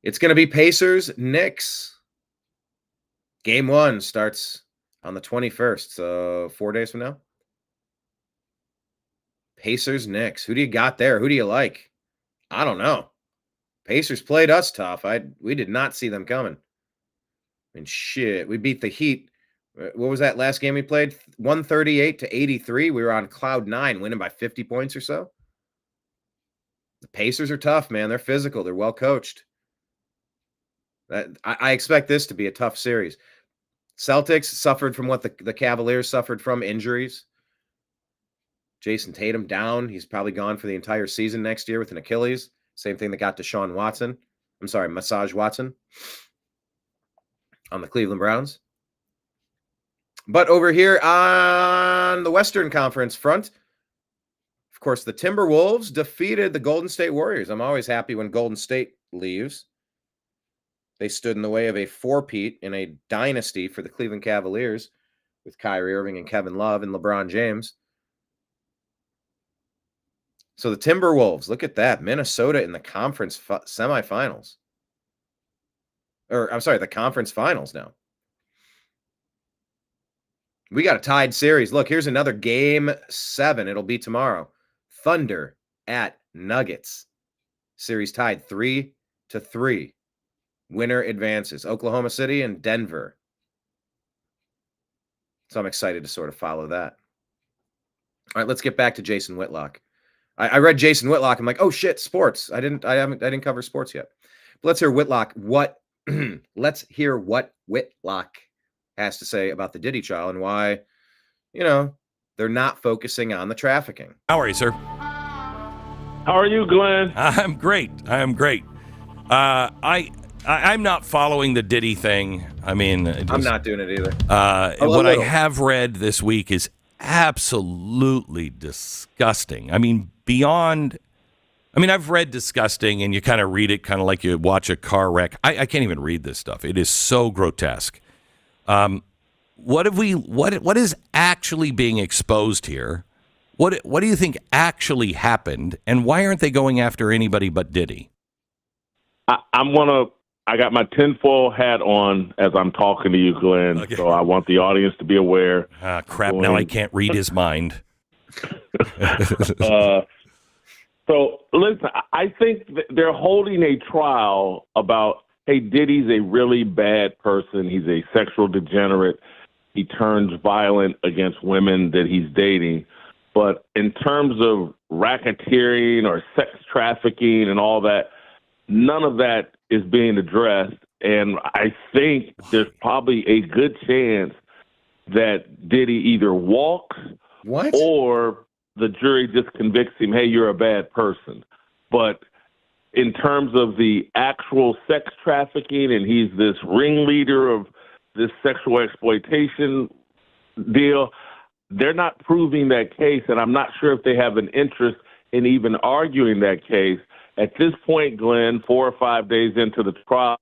It's going to be Pacers, Knicks. Game 1 starts on the 21st, so 4 days from now. Pacers, Knicks. Who do you got there? Who do you like? I don't know. Pacers played us tough. We did not see them coming. And shit, we beat the Heat. What was that last game we played? 138-83. We were on cloud 9, winning by 50 points or so. The Pacers are tough, man. They're physical. They're well coached. I expect this to be a tough series. Celtics suffered from what the Cavaliers suffered from, injuries. Jason Tatum down. He's probably gone for the entire season next year with an Achilles. Same thing that got Deshaun Watson. Massage Watson on the Cleveland Browns. But over here on the Western Conference front, of course, the Timberwolves defeated the Golden State Warriors. I'm always happy when Golden State leaves. They stood in the way of a four-peat in a dynasty for the Cleveland Cavaliers with Kyrie Irving and Kevin Love and LeBron James. So the Timberwolves, look at that. Minnesota in the conference semifinals. The conference finals now. We got a tied series. Look, here's another game 7. It'll be tomorrow. Thunder at Nuggets. Series tied 3-3. Winner advances. Oklahoma City and Denver. So I'm excited to sort of follow that. All right, let's get back to Jason Whitlock. I read Jason Whitlock. I'm like, oh shit, sports. I didn't cover sports yet. But let's hear Whitlock. Let's hear what Whitlock has to say about the Diddy trial and why, they're not focusing on the trafficking. How are you, sir? How are you, Glenn? I'm great. I'm not following the Diddy thing. I mean, I'm not doing it either. What I have read this week is absolutely disgusting. I mean, I've read disgusting, and you kind of read it kind of like you watch a car wreck. I can't even read this stuff. It is so grotesque. What is actually being exposed here? What do you think actually happened, and why aren't they going after anybody but Diddy? I got my tinfoil hat on as I'm talking to you, Glenn. Okay. So I want the audience to be aware. Crap! Now I can't read his mind. So listen, I think they're holding a trial about, hey, Diddy's a really bad person. He's a sexual degenerate. He turns violent against women that he's dating. But in terms of racketeering or sex trafficking and all that, none of that is being addressed. And I think there's probably a good chance that Diddy either walks or the jury just convicts him, hey, you're a bad person. But in terms of the actual sex trafficking, and he's this ringleader of this sexual exploitation deal, they're not proving that case, and I'm not sure if they have an interest in even arguing that case. At this point, Glenn, 4 or 5 days into the trial,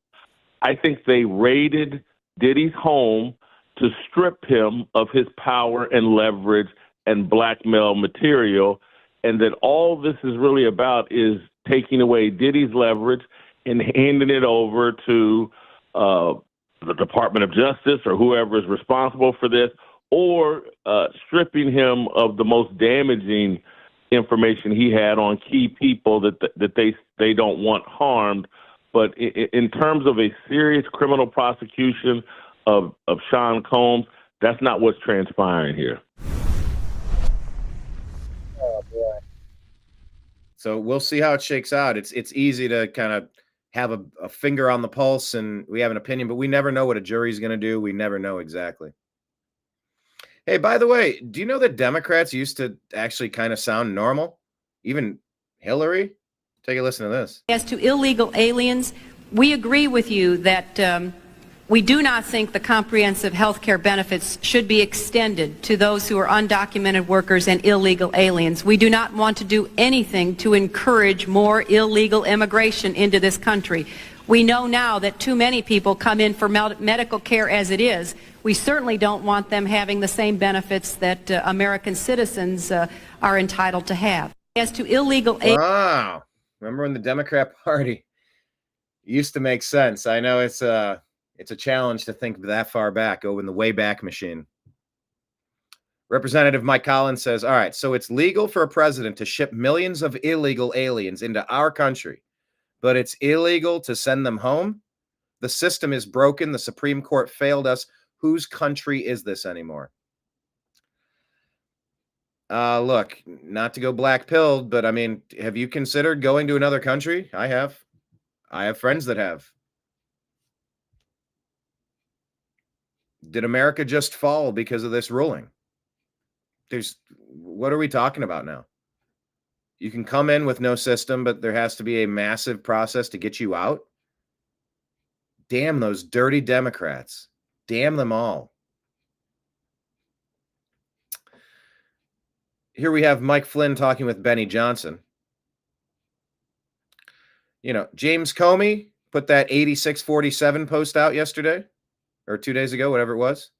I think they raided Diddy's home to strip him of his power and leverage and blackmail material, and that all this is really about is taking away Diddy's leverage and handing it over to the Department of Justice or whoever is responsible for this, or stripping him of the most damaging information he had on key people that they don't want harmed. But in terms of a serious criminal prosecution of Sean Combs, that's not what's transpiring here. Oh, boy. So we'll see how it shakes out. It's easy to kind of have a finger on the pulse and we have an opinion, but we never know what a jury's going to do. We never know exactly. Hey, by the way, do you know that Democrats used to actually kind of sound normal? Even Hillary? Take a listen to this. As to illegal aliens, we agree with you that we do not think the comprehensive health care benefits should be extended to those who are undocumented workers and illegal aliens. We do not want to do anything to encourage more illegal immigration into this country. We know now that too many people come in for medical care as it is. We certainly don't want them having the same benefits that American citizens are entitled to have. As to illegal aliens. Wow. Remember when the Democrat Party used to make sense? I know it's It's a challenge to think that far back, go in the way back machine. Representative Mike Collins says, all right, so it's legal for a president to ship millions of illegal aliens into our country, but it's illegal to send them home? The system is broken. The Supreme Court failed us. Whose country is this anymore? Look, not to go black-pilled, but I mean, have you considered going to another country? I have. I have friends that have. Did America just fall because of this ruling? What are we talking about now? You can come in with no system, but there has to be a massive process to get you out. Damn those dirty Democrats. Damn them all. Here we have Mike Flynn talking with Benny Johnson. You know, James Comey put that 8647 post out yesterday or 2 days ago, whatever it was.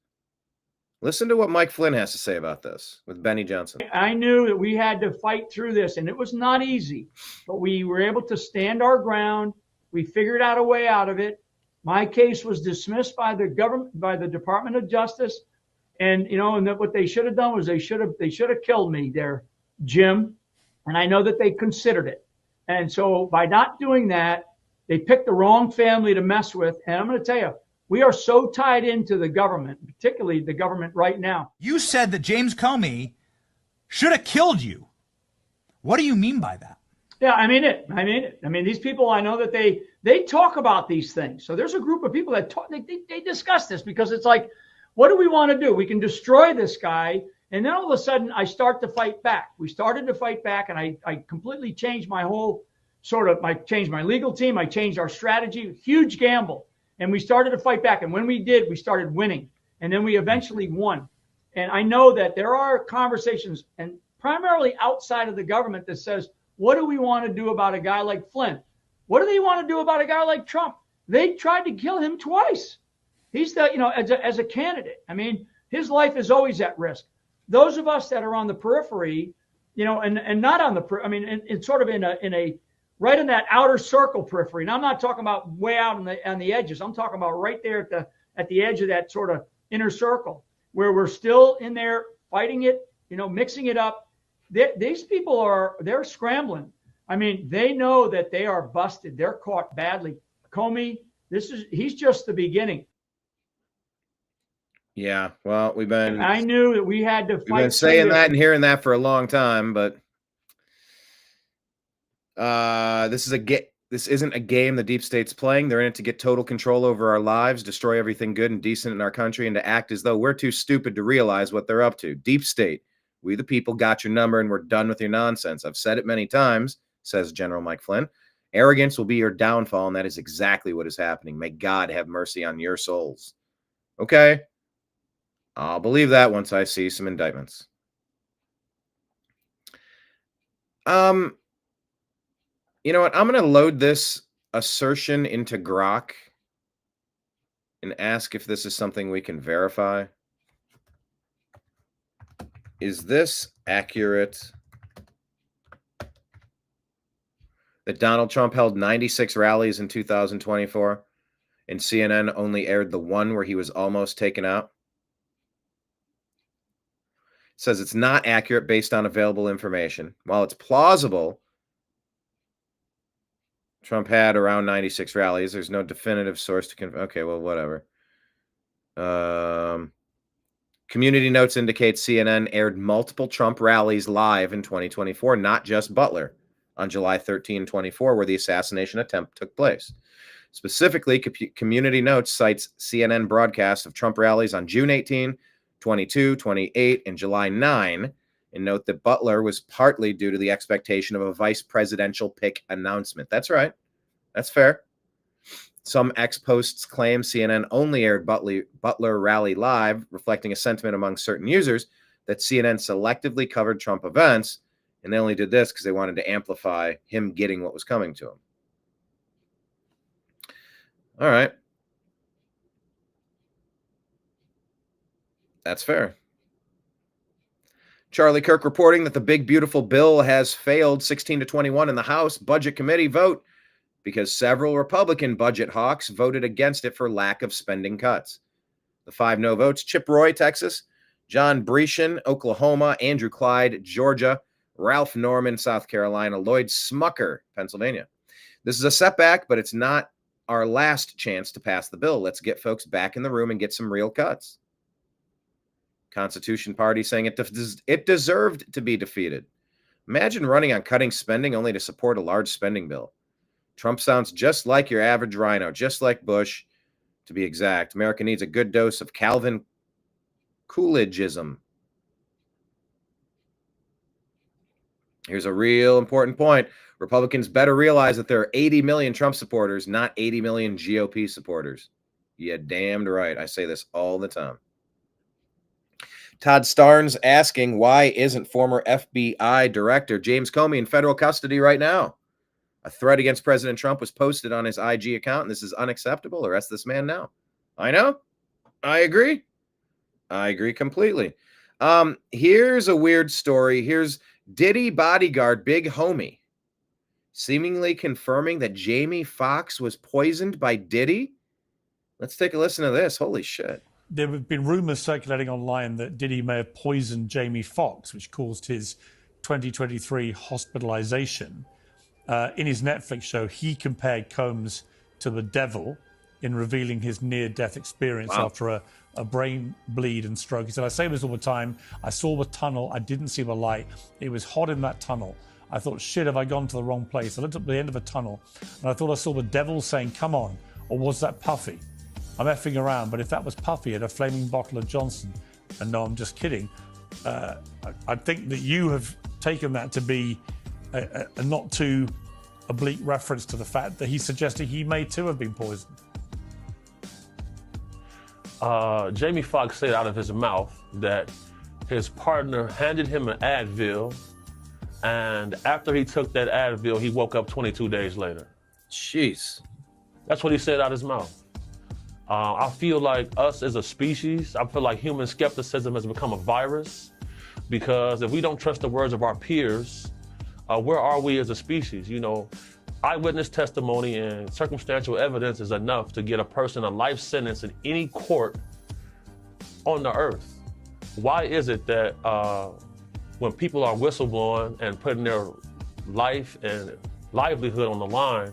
Listen to what Mike Flynn has to say about this with Benny Johnson. I knew that we had to fight through this, and it was not easy, but we were able to stand our ground. We figured out a way out of it. My case was dismissed by the government, by the Department of Justice, and what they should have done was they should have killed me there, Jim. And I know that they considered it. And so by not doing that, they picked the wrong family to mess with. And I'm going to tell you, we are so tied into the government, particularly the government right now. You said that James Comey should have killed you. What do you mean by that? Yeah, I mean it. I mean, these people, I know that they talk about these things. So there's a group of people that talk, they discuss this because it's like, what do we want to do? We can destroy this guy. And then all of a sudden I start to fight back. We started to fight back, and I completely changed my whole I changed my legal team. I changed our strategy, huge gamble. And we started to fight back. And when we did, we started winning. And then we eventually won. And I know that there are conversations, and primarily outside of the government, that says, what do we want to do about a guy like Flynn? What do they want to do about a guy like Trump? They tried to kill him twice. He's as a candidate. I mean, his life is always at risk. Those of us that are on the periphery, and not on the, it's sort of in a right in that outer circle periphery. And I'm not talking about way out on the edges. I'm talking about right there at the edge of that sort of inner circle where we're still in there fighting it, mixing it up. These people they're scrambling. I mean, they know that they are busted. They're caught badly. Comey, he's just the beginning. Yeah, well, I knew that we had to fight. We've been saying that and hearing that for a long time, but this isn't a game the deep state's playing. They're in it to get total control over our lives, destroy everything good and decent in our country, and to act as though we're too stupid to realize what they're up to. Deep state, we the people got your number and we're done with your nonsense. I've said it many times, says General Mike Flynn. Arrogance will be your downfall, and that is exactly what is happening. May God have mercy on your souls. Okay. I'll believe that once I see some indictments. You know what? I'm going to load this assertion into Grok and ask if this is something we can verify. Is this accurate? That Donald Trump held 96 rallies in 2024 and CNN only aired the one where he was almost taken out? Says it's not accurate based on available information. While it's plausible Trump had around 96 rallies, there's no definitive source to confirm. Okay, well, whatever. Community notes indicate CNN aired multiple Trump rallies live in 2024, not just Butler, on July 13, 24, where the assassination attempt took place. Specifically, community notes cites CNN broadcasts of Trump rallies on June 18, 22, 28, and July 9, and note that Butler was partly due to the expectation of a vice presidential pick announcement. That's right. That's fair. Some ex-posts claim CNN only aired Butler rally live, reflecting a sentiment among certain users that CNN selectively covered Trump events, and they only did this because they wanted to amplify him getting what was coming to him. All right. That's fair. Charlie Kirk reporting that the big, beautiful bill has failed 16-21 in the House Budget Committee vote because several Republican budget hawks voted against it for lack of spending cuts. The 5 no votes: Chip Roy, Texas; John Brechin, Oklahoma; Andrew Clyde, Georgia; Ralph Norman, South Carolina; Lloyd Smucker, Pennsylvania. This is a setback, but it's not our last chance to pass the bill. Let's get folks back in the room and get some real cuts. Constitution Party saying it deserved to be defeated. Imagine running on cutting spending only to support a large spending bill. Trump sounds just like your average rhino, just like Bush, to be exact. America needs a good dose of Calvin Coolidgeism. Here's a real important point. Republicans better realize that there are 80 million Trump supporters, not 80 million GOP supporters. Yeah, damned right. I say this all the time. Todd Starnes asking, why isn't former FBI Director James Comey in federal custody right now? A threat against President Trump was posted on his IG account, and this is unacceptable. Arrest this man now. I know. I agree. I agree completely. Here's a weird story. Here's Diddy bodyguard Big Homie seemingly confirming that Jamie Foxx was poisoned by Diddy. Let's take a listen to this. Holy shit. There have been rumors circulating online that Diddy may have poisoned Jamie Foxx, which caused his 2023 hospitalization. In his Netflix show, he compared Combs to the devil in revealing his near-death experience after a brain bleed and stroke. He said, I say this all the time. I saw the tunnel. I didn't see the light. It was hot in that tunnel. I thought, shit, have I gone to the wrong place? I looked at the end of a tunnel, and I thought I saw the devil saying, come on. Or was that Puffy? I'm effing around, but if that was Puffy at a flaming bottle of Johnson, and no, I'm just kidding, I think that you have taken that to be a not too oblique reference to the fact that he suggested he may too have been poisoned. Jamie Foxx said out of his mouth that his partner handed him an Advil, and after he took that Advil, he woke up 22 days later. Jeez. That's what he said out of his mouth. I feel like us as a species, I feel like human skepticism has become a virus, because if we don't trust the words of our peers, where are we as a species? You know, eyewitness testimony and circumstantial evidence is enough to get a person a life sentence in any court on the earth. Why is it that when people are whistleblowing and putting their life and livelihood on the line,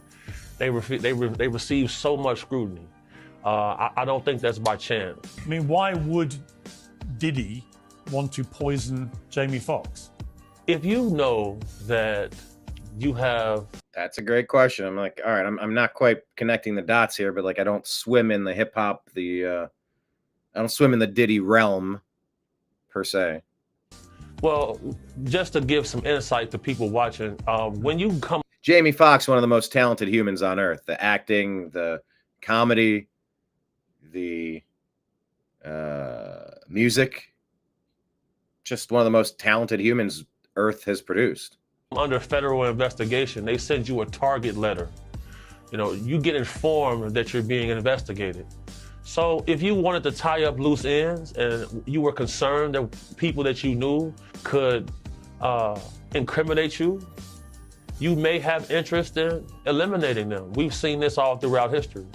they receive so much scrutiny? I don't think that's by chance. I mean, why would Diddy want to poison Jamie Foxx? If you know that you have... That's a great question. I'm like, all right, I'm not quite connecting the dots here, but like, I don't swim in the hip hop, I don't swim in the Diddy realm per se. Well, just to give some insight to people watching, when you come... Jamie Foxx, one of the most talented humans on earth, the acting, the comedy, the music, just one of the most talented humans Earth has produced. Under federal investigation, they send you a target letter. You know, you get informed that you're being investigated. So if you wanted to tie up loose ends and you were concerned that people that you knew could incriminate you, you may have interest in eliminating them. We've seen this all throughout history.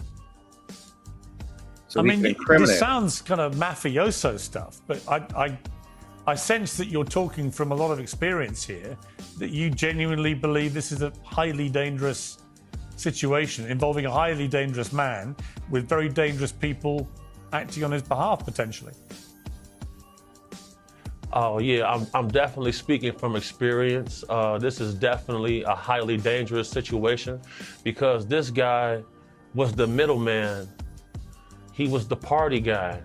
So I mean, this sounds kind of mafioso stuff, but I sense that you're talking from a lot of experience here, that you genuinely believe this is a highly dangerous situation involving a highly dangerous man with very dangerous people acting on his behalf, potentially. Oh, yeah, I'm definitely speaking from experience. This is definitely a highly dangerous situation because this guy was the middleman. He was the party guy.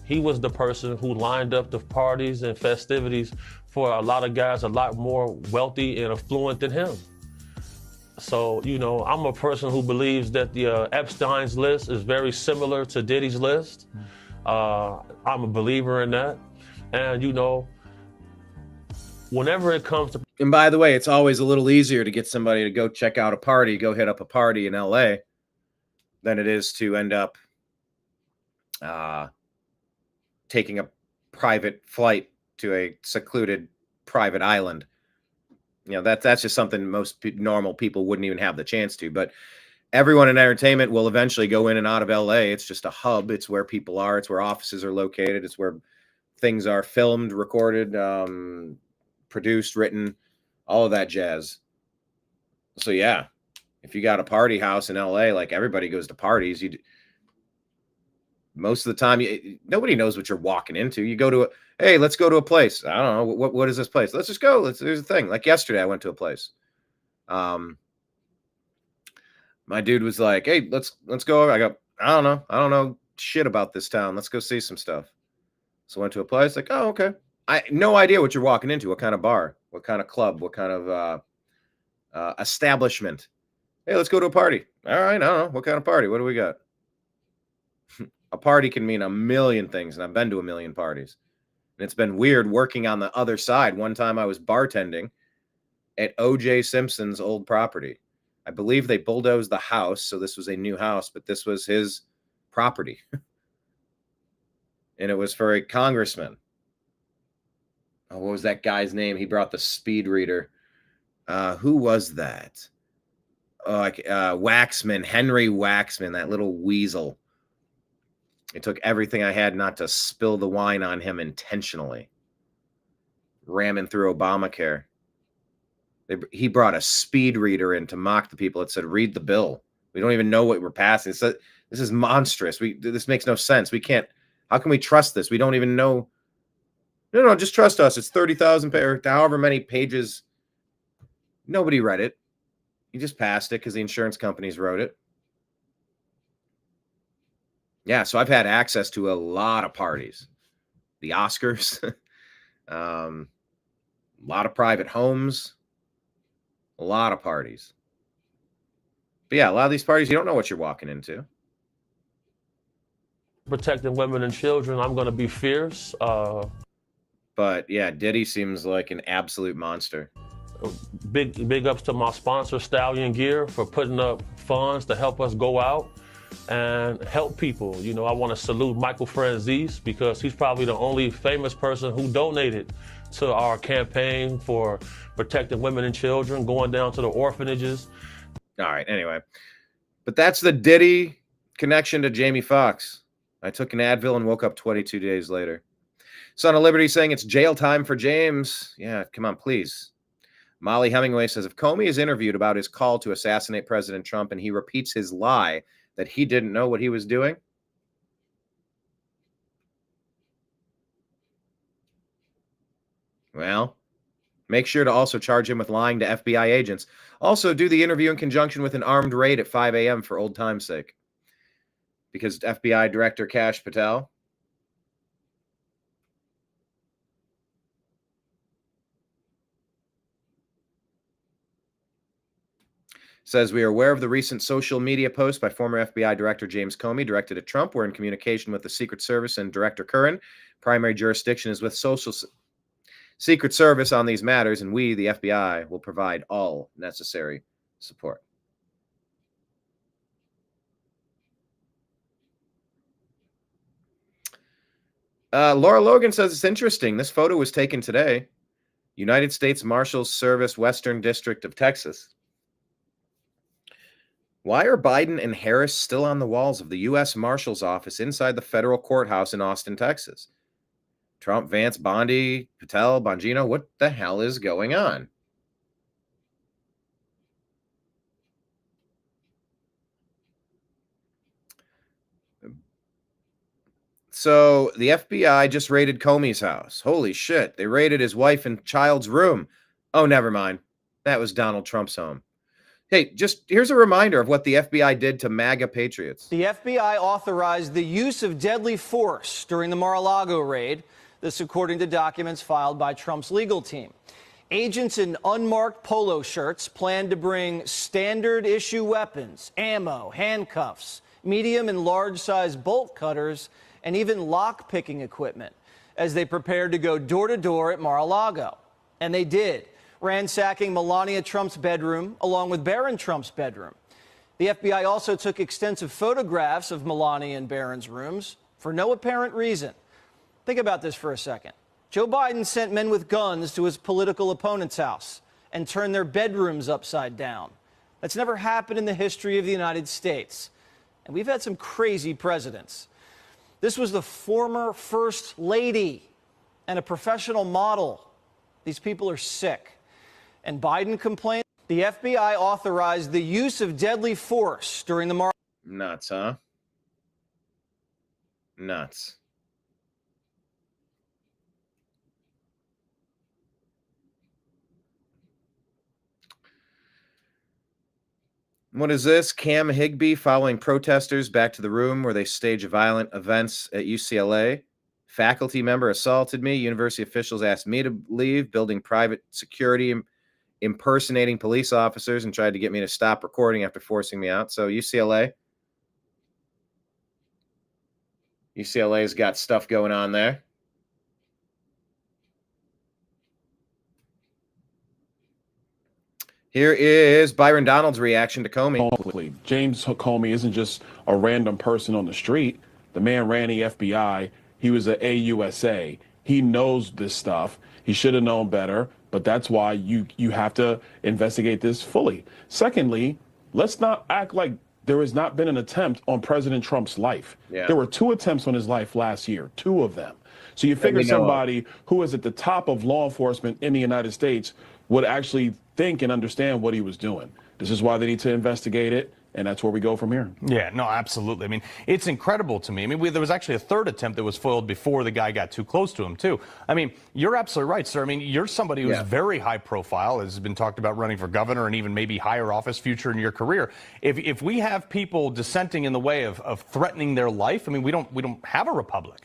He was the person who lined up the parties and festivities for a lot of guys a lot more wealthy and affluent than him. So, you know, I'm a person who believes that the Epstein's list is very similar to Diddy's list. I'm a believer in that. And, you know, whenever it comes to... And by the way, it's always a little easier to get somebody to go check out a party, go hit up a party in LA than it is to end up taking a private flight to a secluded private island. You know, that's just something most normal people wouldn't even have the chance to. But everyone in entertainment will eventually go in and out of LA. It's just a hub. It's where people are. It's where offices are located. It's where things are filmed, recorded, produced, written, all of that jazz. So yeah, if you got a party house in LA, like everybody goes to parties, most of the time, nobody knows what you're walking into. You go to hey, let's go to a place. I don't know. What is this place? Let's just go. There's a thing. Like yesterday, I went to a place. My dude was like, hey, let's go over. I go, I don't know shit about this town. Let's go see some stuff. So I went to a place like, oh, okay. I no idea what you're walking into, what kind of bar, what kind of club, what kind of establishment. Hey, let's go to a party. All right, I don't know. What kind of party? What do we got? A party can mean a million things, and I've been to a million parties. And it's been weird working on the other side. One time I was bartending at O.J. Simpson's old property. I believe they bulldozed the house, so this was a new house, but this was his property. And it was for a congressman. Oh, what was that guy's name? He brought the speed reader. Who was that? Waxman, Henry Waxman, that little weasel. It took everything I had not to spill the wine on him intentionally. Ramming through Obamacare. He brought a speed reader in to mock the people. It said, read the bill. We don't even know what we're passing. This is monstrous. This makes no sense. We can't. How can we trust this? We don't even know. No, just trust us. It's 30,000 or however many pages. Nobody read it. You just passed it because the insurance companies wrote it. Yeah, so I've had access to a lot of parties. The Oscars, a lot of private homes, a lot of parties. But yeah, a lot of these parties, you don't know what you're walking into. Protecting women and children, I'm going to be fierce. But yeah, Diddy seems like an absolute monster. Big ups to my sponsor, Stallion Gear, for putting up funds to help us go out and help people. You know, I want to salute Michael Franzese because he's probably the only famous person who donated to our campaign for protecting women and children, going down to the orphanages. All right, anyway. But that's the Diddy connection to Jamie Foxx. I took an Advil and woke up 22 days later. Son of Liberty saying it's jail time for James. Yeah, come on, please. Molly Hemingway says, if Comey is interviewed about his call to assassinate President Trump and he repeats his lie that he didn't know what he was doing, well, make sure to also charge him with lying to FBI agents. Also, do the interview in conjunction with an armed raid at 5 a.m. for old time's sake. Because FBI Director Kash Patel says, we are aware of the recent social media post by former FBI Director James Comey directed at Trump. We're in communication with the Secret Service and Director Curran. Primary jurisdiction is with Secret Service on these matters, and we, the FBI, will provide all necessary support. Laura Logan says it's interesting. This photo was taken today. United States Marshals Service, Western District of Texas. Why are Biden and Harris still on the walls of the U.S. Marshal's office inside the federal courthouse in Austin, Texas? Trump, Vance, Bondi, Patel, Bongino, what the hell is going on? So the FBI just raided Comey's house. Holy shit. They raided his wife and child's room. Oh, never mind. That was Donald Trump's home. Hey, just here's a reminder of what the FBI did to MAGA patriots. The FBI authorized the use of deadly force during the Mar-a-Lago raid. This according to documents filed by Trump's legal team. Agents in unmarked polo shirts planned to bring standard issue weapons, ammo, handcuffs, medium and large size bolt cutters, and even lock-picking equipment as they prepared to go door to door at Mar-a-Lago. And they did, ransacking Melania Trump's bedroom along with Barron Trump's bedroom. The FBI also took extensive photographs of Melania and Barron's rooms for no apparent reason. Think about this for a second. Joe Biden sent men with guns to his political opponent's house and turned their bedrooms upside down. That's never happened in the history of the United States. And we've had some crazy presidents. This was the former First Lady and a professional model. These people are sick. And Biden complained. The FBI authorized the use of deadly force during the Nuts, huh? Nuts. What is this? Cam Higbee following protesters back to the room where they stage violent events at UCLA. Faculty member assaulted me. University officials asked me to leave, building private security, impersonating police officers, and tried to get me to stop recording after forcing me out. So UCLA's got stuff going on there. Here is Byron Donald's reaction to Comey. James Comey isn't just a random person on the street. The man ran the FBI. He was an AUSA. He knows this stuff. He should have known better, but that's why you have to investigate this fully. Secondly, let's not act like there has not been an attempt on President Trump's life. Yeah. There were 2 attempts on his life last year, 2 of them. So you figure somebody who is at the top of law enforcement in the United States would actually think and understand what he was doing. This is why they need to investigate it, and that's where we go from here. Yeah, no, absolutely. I mean, it's incredible to me. I mean, there was actually a 3rd attempt that was foiled before the guy got too close to him, too. I mean, you're absolutely right, sir. I mean, you're somebody who's very high profile, has been talked about running for governor and even maybe higher office future in your career. If we have people dissenting in the way of threatening their life, I mean, we don't have a republic.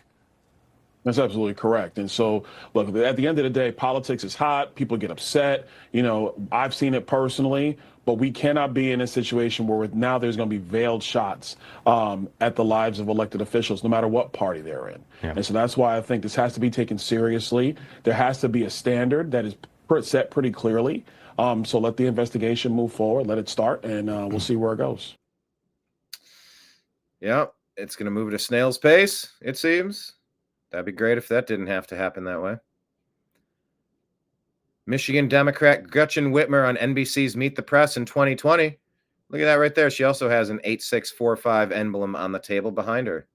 That's absolutely correct. And so, look, at the end of the day, politics is hot. People get upset. You know, I've seen it personally, but we cannot be in a situation where now there's going to be veiled shots at the lives of elected officials, no matter what party they're in. Yeah. And so that's why I think this has to be taken seriously. There has to be a standard that is set pretty clearly. So let the investigation move forward, let it start, and we'll see where it goes. Yeah, it's going to move at a snail's pace, it seems. That'd be great if that didn't have to happen that way. Michigan Democrat Gretchen Whitmer on NBC's Meet the Press in 2020. Look at that right there. She also has an 8645 emblem on the table behind her.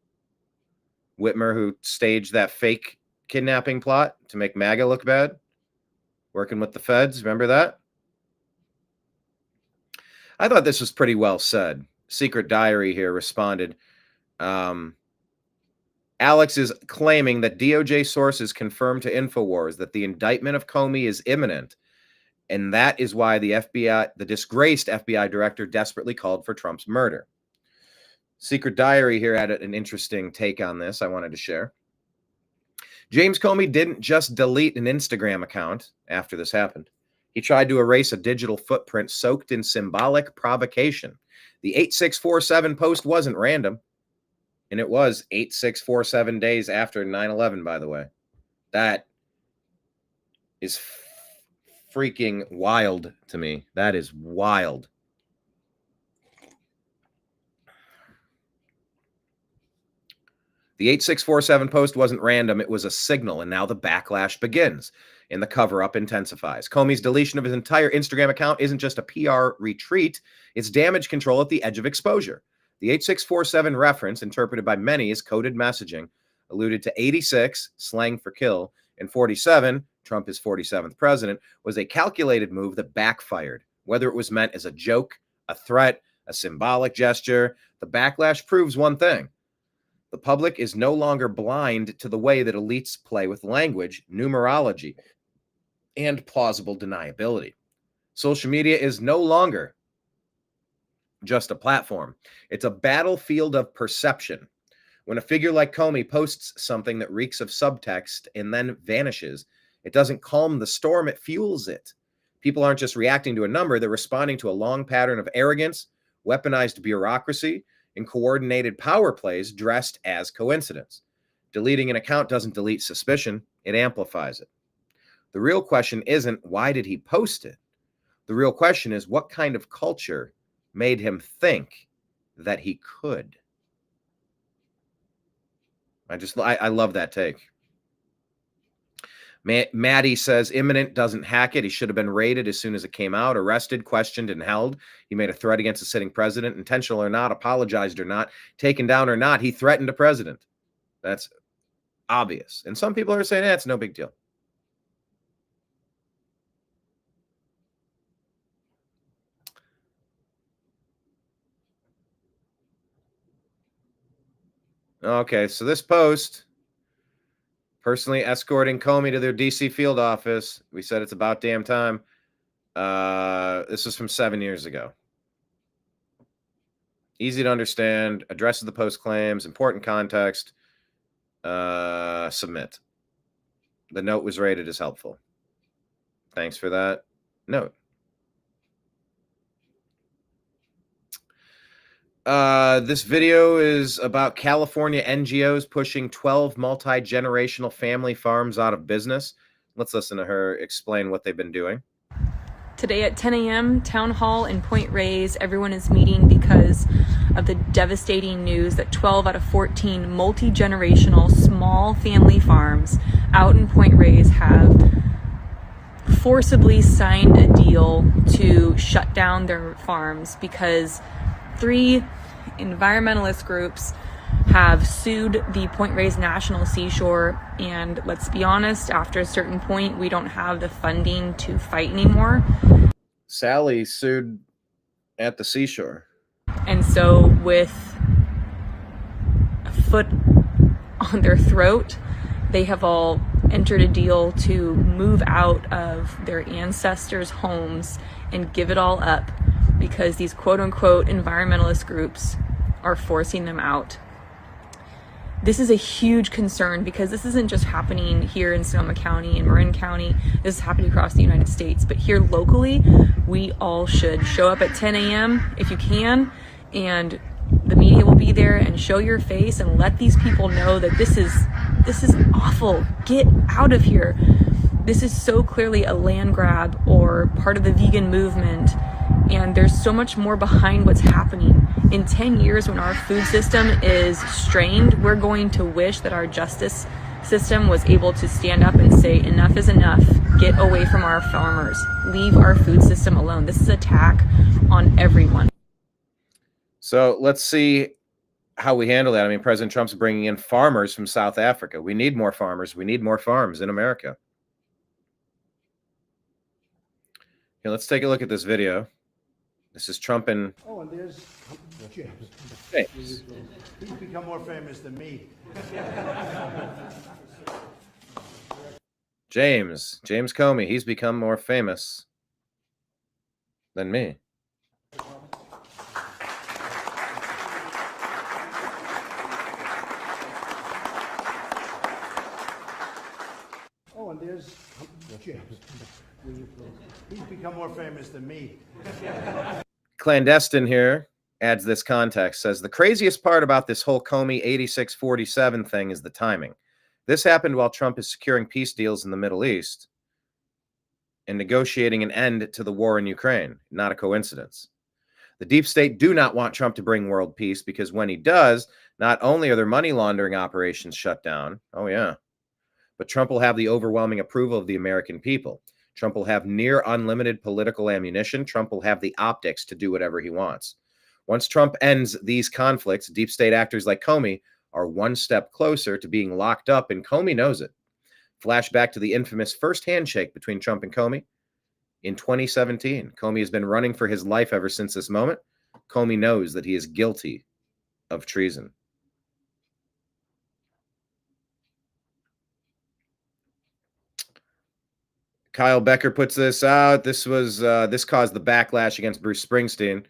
Whitmer, who staged that fake kidnapping plot to make MAGA look bad, working with the feds. Remember that? I thought this was pretty well said. Secret Diary here responded. Alex is claiming that DOJ sources confirmed to InfoWars that the indictment of Comey is imminent, and that is why the FBI, the disgraced FBI director, desperately called for Trump's murder. Secret Diary here had an interesting take on this I wanted to share. James Comey didn't just delete an Instagram account after this happened. He tried to erase a digital footprint soaked in symbolic provocation. The 8647 post wasn't random. And it was 8647 days after 9/11, by the way. That is freaking wild to me. That is wild. The 8647 post wasn't random. It was a signal, and now the backlash begins, and the cover-up intensifies. Comey's deletion of his entire Instagram account isn't just a PR retreat. It's damage control at the edge of exposure. The 8647 reference, interpreted by many as coded messaging, alluded to 86, slang for kill, and 47, Trump is 47th president, was a calculated move that backfired. Whether it was meant as a joke, a threat, a symbolic gesture, the backlash proves one thing. The public is no longer blind to the way that elites play with language, numerology, and plausible deniability. Social media is no longer just a platform. It's a battlefield of perception. When a figure like Comey posts something that reeks of subtext and then vanishes, it doesn't calm the storm, it fuels it. People aren't just reacting to a number, they're responding to a long pattern of arrogance, weaponized bureaucracy, and coordinated power plays dressed as coincidence. Deleting an account doesn't delete suspicion, it amplifies it. The real question isn't, why did he post it? The real question is, what kind of culture made him think that he could? I love that take. Maddie says imminent doesn't hack it. He should have been raided as soon as it came out, arrested, questioned, and held. He made a threat against a sitting president, intentional or not, apologized or not, taken down or not. He threatened a president. That's obvious. And some people are saying, it's no big deal. Okay, so this post, personally escorting Comey to their DC field office. We said it's about damn time. This is from 7 years ago. Easy to understand. Addresses the post claims. Important context. Submit. The note was rated as helpful. Thanks for that note. This video is about California NGOs pushing 12 multi-generational family farms out of business. Let's listen to her explain what they've been doing. Today at 10 a.m., Town Hall in Point Reyes, everyone is meeting because of the devastating news that 12 out of 14 multi-generational small family farms out in Point Reyes have forcibly signed a deal to shut down their farms because 3 environmentalist groups have sued the Point Reyes National Seashore, and let's be honest, after a certain point, we don't have the funding to fight anymore. Sally sued at the seashore. And so with a foot on their throat, they have all entered a deal to move out of their ancestors' homes and give it all up because these quote-unquote environmentalist groups are forcing them out. This is a huge concern because this isn't just happening here in Sonoma County and Marin County. This is happening across the United States. But here locally, we all should show up at 10 a.m. if you can, and the media will be there and show your face and let these people know that this is awful. Get out of here. This is so clearly a land grab or part of the vegan movement, and there's so much more behind what's happening. In 10 years, when our food system is strained, we're going to wish that our justice system was able to stand up and say, enough is enough. Get away from our farmers. Leave our food system alone. This is an attack on everyone. So let's see how we handle that. I mean, President Trump's bringing in farmers from South Africa. We need more farmers. We need more farms in America. Here, let's take a look at this video. This is Trump and... Oh, and there's James. James. He's become more famous than me. James Comey. He's become more famous than me. Oh, and there's James. He's become more famous than me. Clandestine here adds this context, says the craziest part about this whole Comey 8647 thing is the timing. This happened while Trump is securing peace deals in the Middle East and negotiating an end to the war in Ukraine. Not a coincidence. The deep state do not want Trump to bring world peace because when he does, not only are their money laundering operations shut down, oh yeah, but Trump will have the overwhelming approval of the American people. Trump will have near unlimited political ammunition. Trump will have the optics to do whatever he wants. Once Trump ends these conflicts, deep state actors like Comey are one step closer to being locked up, and Comey knows it. Flashback to the infamous first handshake between Trump and Comey in 2017. Comey has been running for his life ever since this moment. Comey knows that he is guilty of treason. Kyle Becker puts this out. This caused the backlash against Bruce Springsteen,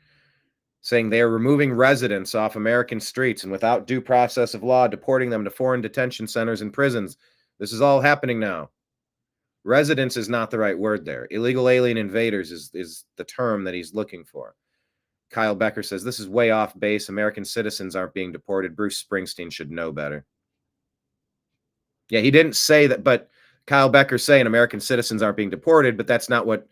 saying they are removing residents off American streets and without due process of law, deporting them to foreign detention centers and prisons. This is all happening now. Residents is not the right word there. Illegal alien invaders is the term that he's looking for. Kyle Becker says this is way off base. American citizens aren't being deported. Bruce Springsteen should know better. Yeah, he didn't say that, but Kyle Becker's saying American citizens aren't being deported, but that's not what's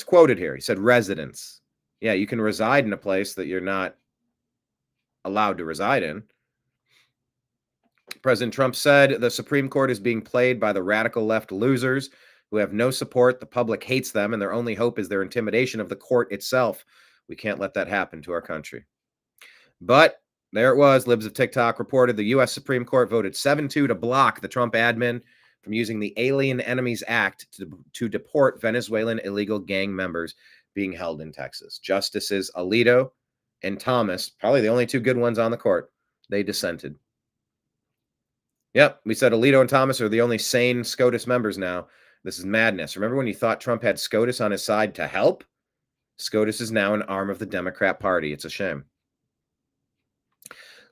quoted here. He said residents. Yeah, you can reside in a place that you're not allowed to reside in. President Trump said the Supreme Court is being played by the radical left losers who have no support. The public hates them, and their only hope is their intimidation of the court itself. We can't let that happen to our country. But there it was. Libs of TikTok reported the U.S. Supreme Court voted 7-2 to block the Trump admin from using the Alien Enemies Act to deport Venezuelan illegal gang members being held in Texas. Justices Alito and Thomas, probably the only two good ones on the court, they dissented. Yep, we said Alito and Thomas are the only sane SCOTUS members now. This is madness. Remember when you thought Trump had SCOTUS on his side to help? SCOTUS is now an arm of the Democrat Party. It's a shame.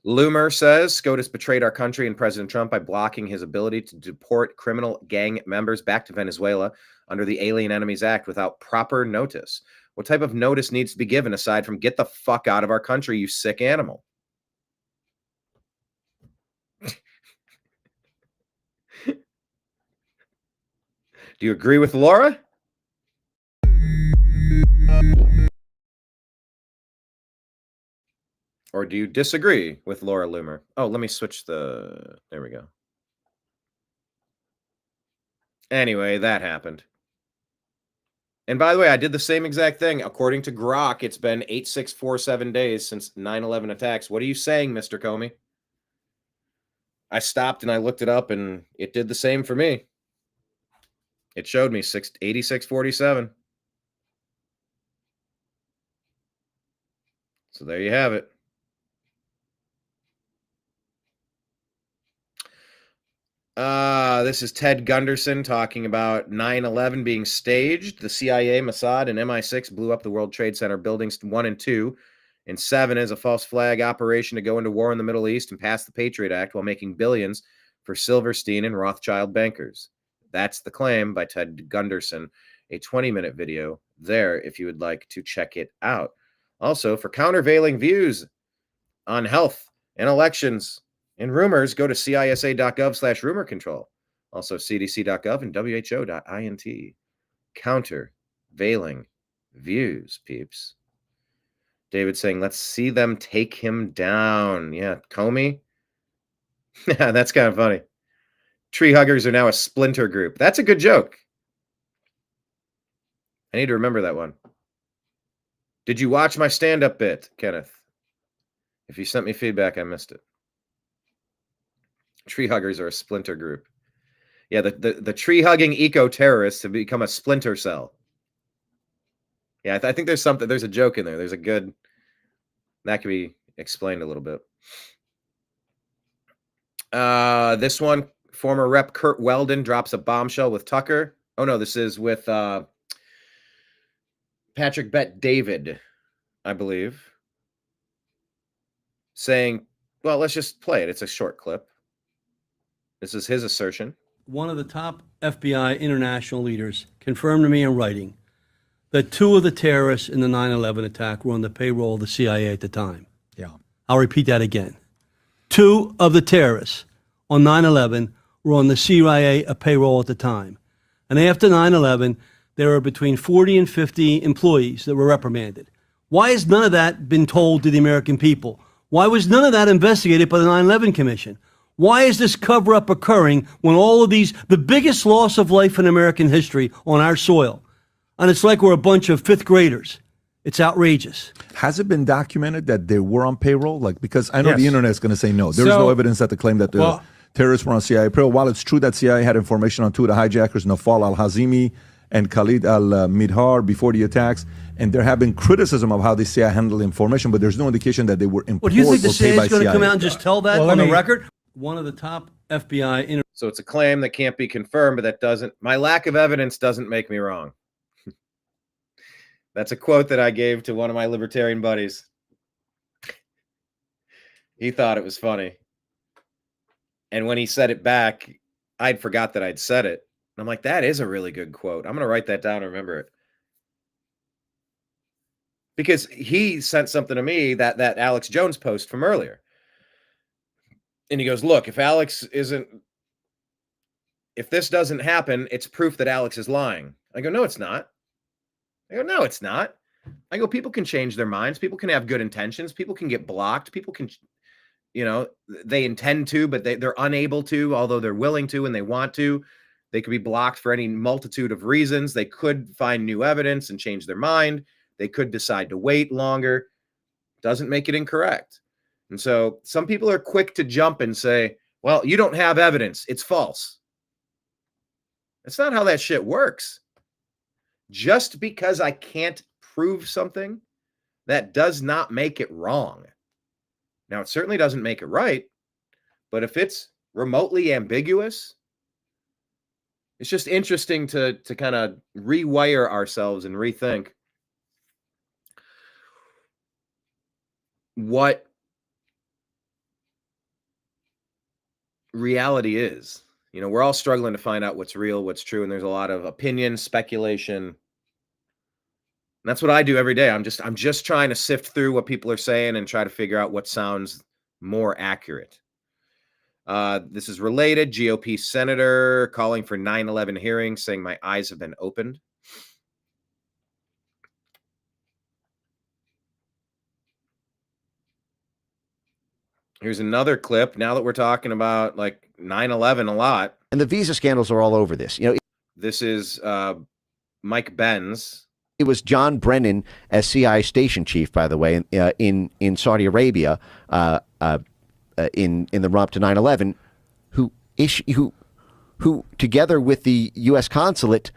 Loomer says SCOTUS betrayed our country and President Trump by blocking his ability to deport criminal gang members back to Venezuela under the Alien Enemies Act without proper notice. What type of notice needs to be given aside from get the fuck out of our country, you sick animal? Do you agree with Laura? Or do you disagree with Laura Loomer? Oh, let me switch the... There we go. Anyway, that happened. And by the way, I did the same exact thing. According to Grok, it's been 8647 days since 9/11 attacks. What are you saying, Mr. Comey? I stopped and I looked it up, and it did the same for me. It showed me 8647. So there you have it. This is Ted Gunderson talking about 9/11 being staged. The CIA, Mossad, and MI6 blew up the World Trade Center buildings 1 and 2, and 7 as a false flag operation to go into war in the Middle East and pass the Patriot Act while making billions for Silverstein and Rothschild bankers. That's the claim by Ted Gunderson. A 20-minute video there if you would like to check it out. Also, for countervailing views on health and elections and rumors, go to cisa.gov/rumor control. Also, cdc.gov and who.int. Countervailing views, peeps. David saying, let's see them take him down. Yeah, Comey. That's kind of funny. Tree huggers are now a splinter group. That's a good joke. I need to remember that one. Did you watch my stand-up bit, Kenneth? If you sent me feedback, I missed it. Tree huggers are a splinter group. Yeah, the tree-hugging eco-terrorists have become a splinter cell. Yeah, I think there's a joke in there. There's a good... That could be explained a little bit. This one, former Rep. Kurt Weldon drops a bombshell with Tucker. Oh, no, this is with Patrick Bet-David, I believe. Saying, well, let's just play it. It's a short clip. This is his assertion. One of the top FBI international leaders confirmed to me in writing that 2 of the terrorists in the 9/11 attack were on the payroll of the CIA at the time. Yeah. I'll repeat that again. 2 of the terrorists on 9/11 were on the CIA payroll at the time. And after 9/11, there were between 40 and 50 employees that were reprimanded. Why has none of that been told to the American people? Why was none of that investigated by the 9/11 Commission? Why is this cover-up occurring when all of these, the biggest loss of life in American history on our soil? And it's like we're a bunch of 5th graders. It's outrageous. Has it been documented that they were on payroll? Like, because I know Yes. the internet is going to say no. There's no evidence that the claim that the terrorists were on CIA payroll. While it's true that CIA had information on 2 of the hijackers, Nafal al-Hazimi and Khalid al-Midhar, before the attacks, and there have been criticism of how the CIA handled information, but there's no indication that they were employed Well, do you think the or paid CIA by is going to come CIA. out and just tell that on the record? One of the top FBI... So it's a claim that can't be confirmed, but that doesn't... My lack of evidence doesn't make me wrong. That's a quote that I gave to one of my libertarian buddies. He thought it was funny. And when he said it back, I'd forgot that I'd said it. And I'm like, that is a really good quote. I'm going to write that down and remember it. Because he sent something to me, that Alex Jones post from earlier. And he goes, look, if this doesn't happen, it's proof that Alex is lying. I go, no, it's not. I go, no, it's not. I go, people can change their minds. People can have good intentions. People can get blocked. People can, they intend to, but they're unable to, although they're willing to and they want to. They could be blocked for any multitude of reasons. They could find new evidence and change their mind. They could decide to wait longer. Doesn't make it incorrect. And so some people are quick to jump and say, well, you don't have evidence. It's false. That's not how that shit works. Just because I can't prove something, that does not make it wrong. Now, it certainly doesn't make it right, but if it's remotely ambiguous, it's just interesting to kind of rewire ourselves and rethink what reality is. We're all struggling to find out what's real, what's true, and there's a lot of opinion, speculation. And that's what I do every day. I'm just trying to sift through what people are saying and try to figure out what sounds more accurate. This is related. GOP senator calling for 9/11 hearings, saying my eyes have been opened. Here's another clip. Now that we're talking about like 9/11 a lot. And the visa scandals are all over this. This is Mike Benz. It was John Brennan as CIA station chief, by the way, in Saudi Arabia, in the run-up to 9/11, who together with the U.S. consulate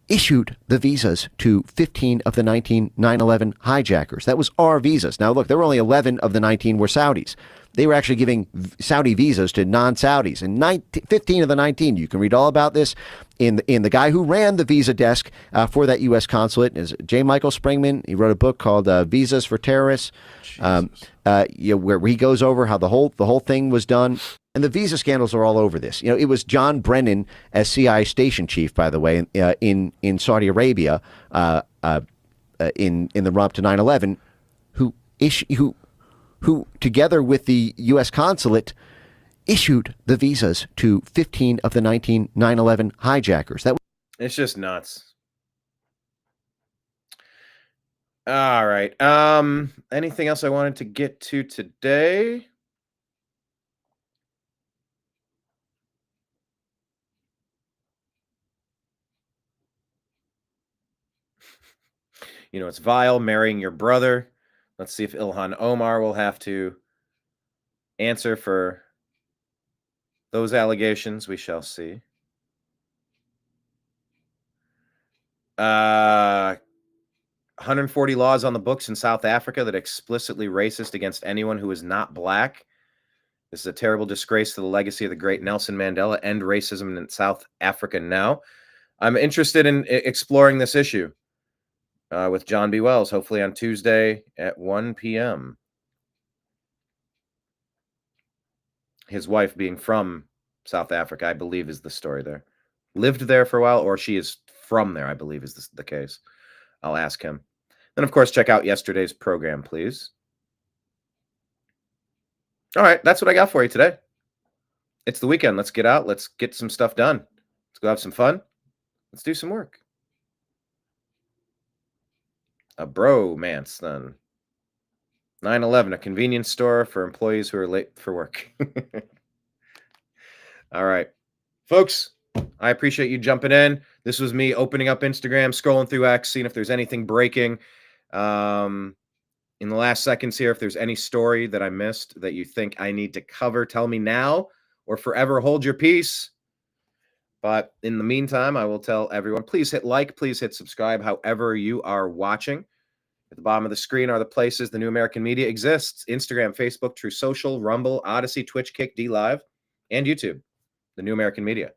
issued the visas to 15 of the 19 9/11 hijackers. That was our visas. Now, look, there were only 11 of the 19 were Saudis. They were actually giving Saudi visas to non-Saudis. And 15 of the 19, you can read all about this in the guy who ran the visa desk for that U.S. consulate is J. Michael Springman. He wrote a book called Visas for Terrorists, where he goes over how the whole thing was done. And the visa scandals are all over this. It was John Brennan as CIA station chief, by the way, in Saudi Arabia, in the run-up to 9/11, who together with the U.S. consulate issued the visas to 15 of the 19 9/11 hijackers. It's just nuts. All right. Anything else I wanted to get to today? It's vile marrying your brother. Let's see if Ilhan Omar will have to answer for those allegations. We shall see. 140 laws on the books in South Africa that explicitly racist against anyone who is not black. This is a terrible disgrace to the legacy of the great Nelson Mandela. End racism in South Africa now. I'm interested in exploring this issue with John B. Wells, hopefully on Tuesday at 1 p.m. His wife being from South Africa, I believe, is the story there. Lived there for a while, or she is from there, I believe is the case. I'll ask him. Then, of course, check out yesterday's program, please. All right, that's what I got for you today. It's the weekend. Let's get out. Let's get some stuff done. Let's go have some fun. Let's do some work. A bromance, then. 9/11, a convenience store for employees who are late for work. All right. Folks, I appreciate you jumping in. This was me opening up Instagram, scrolling through X, seeing if there's anything breaking. In the last seconds here, if there's any story that I missed that you think I need to cover, tell me now or forever hold your peace. But in the meantime, I will tell everyone, please hit like, please hit subscribe, however you are watching. At the bottom of the screen are the places the New American Media exists: Instagram, Facebook, True Social, Rumble, Odyssey, Twitch, Kick, DLive, and YouTube, the New American Media.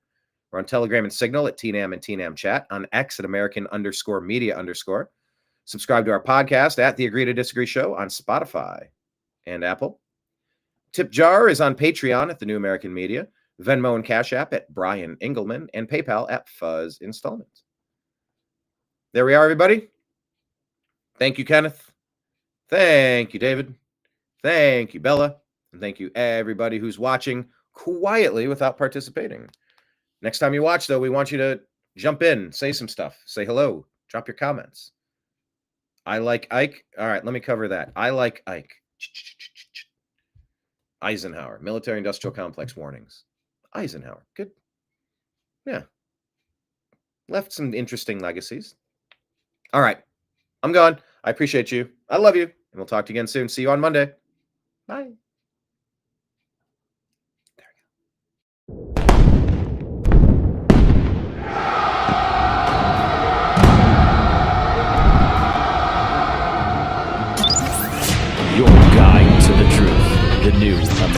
We're on Telegram and Signal at TNAM and TNAM Chat, on X at American_media_. Subscribe to our podcast at The Agree to Disagree Show on Spotify and Apple. Tip Jar is on Patreon at the New American Media, Venmo and Cash App at Brian Engelman, and PayPal at Fuzz Installment. There we are, everybody. Thank you, Kenneth. Thank you, David. Thank you, Bella. And thank you, everybody who's watching quietly without participating. Next time you watch, though, we want you to jump in, say some stuff, say hello, drop your comments. I like Ike. All right, let me cover that. I like Ike. Eisenhower, military-industrial complex warnings. Eisenhower, good. Yeah. Left some interesting legacies. All right. I'm gone. I appreciate you. I love you. And we'll talk to you again soon. See you on Monday. Bye. Your guide to the truth. The new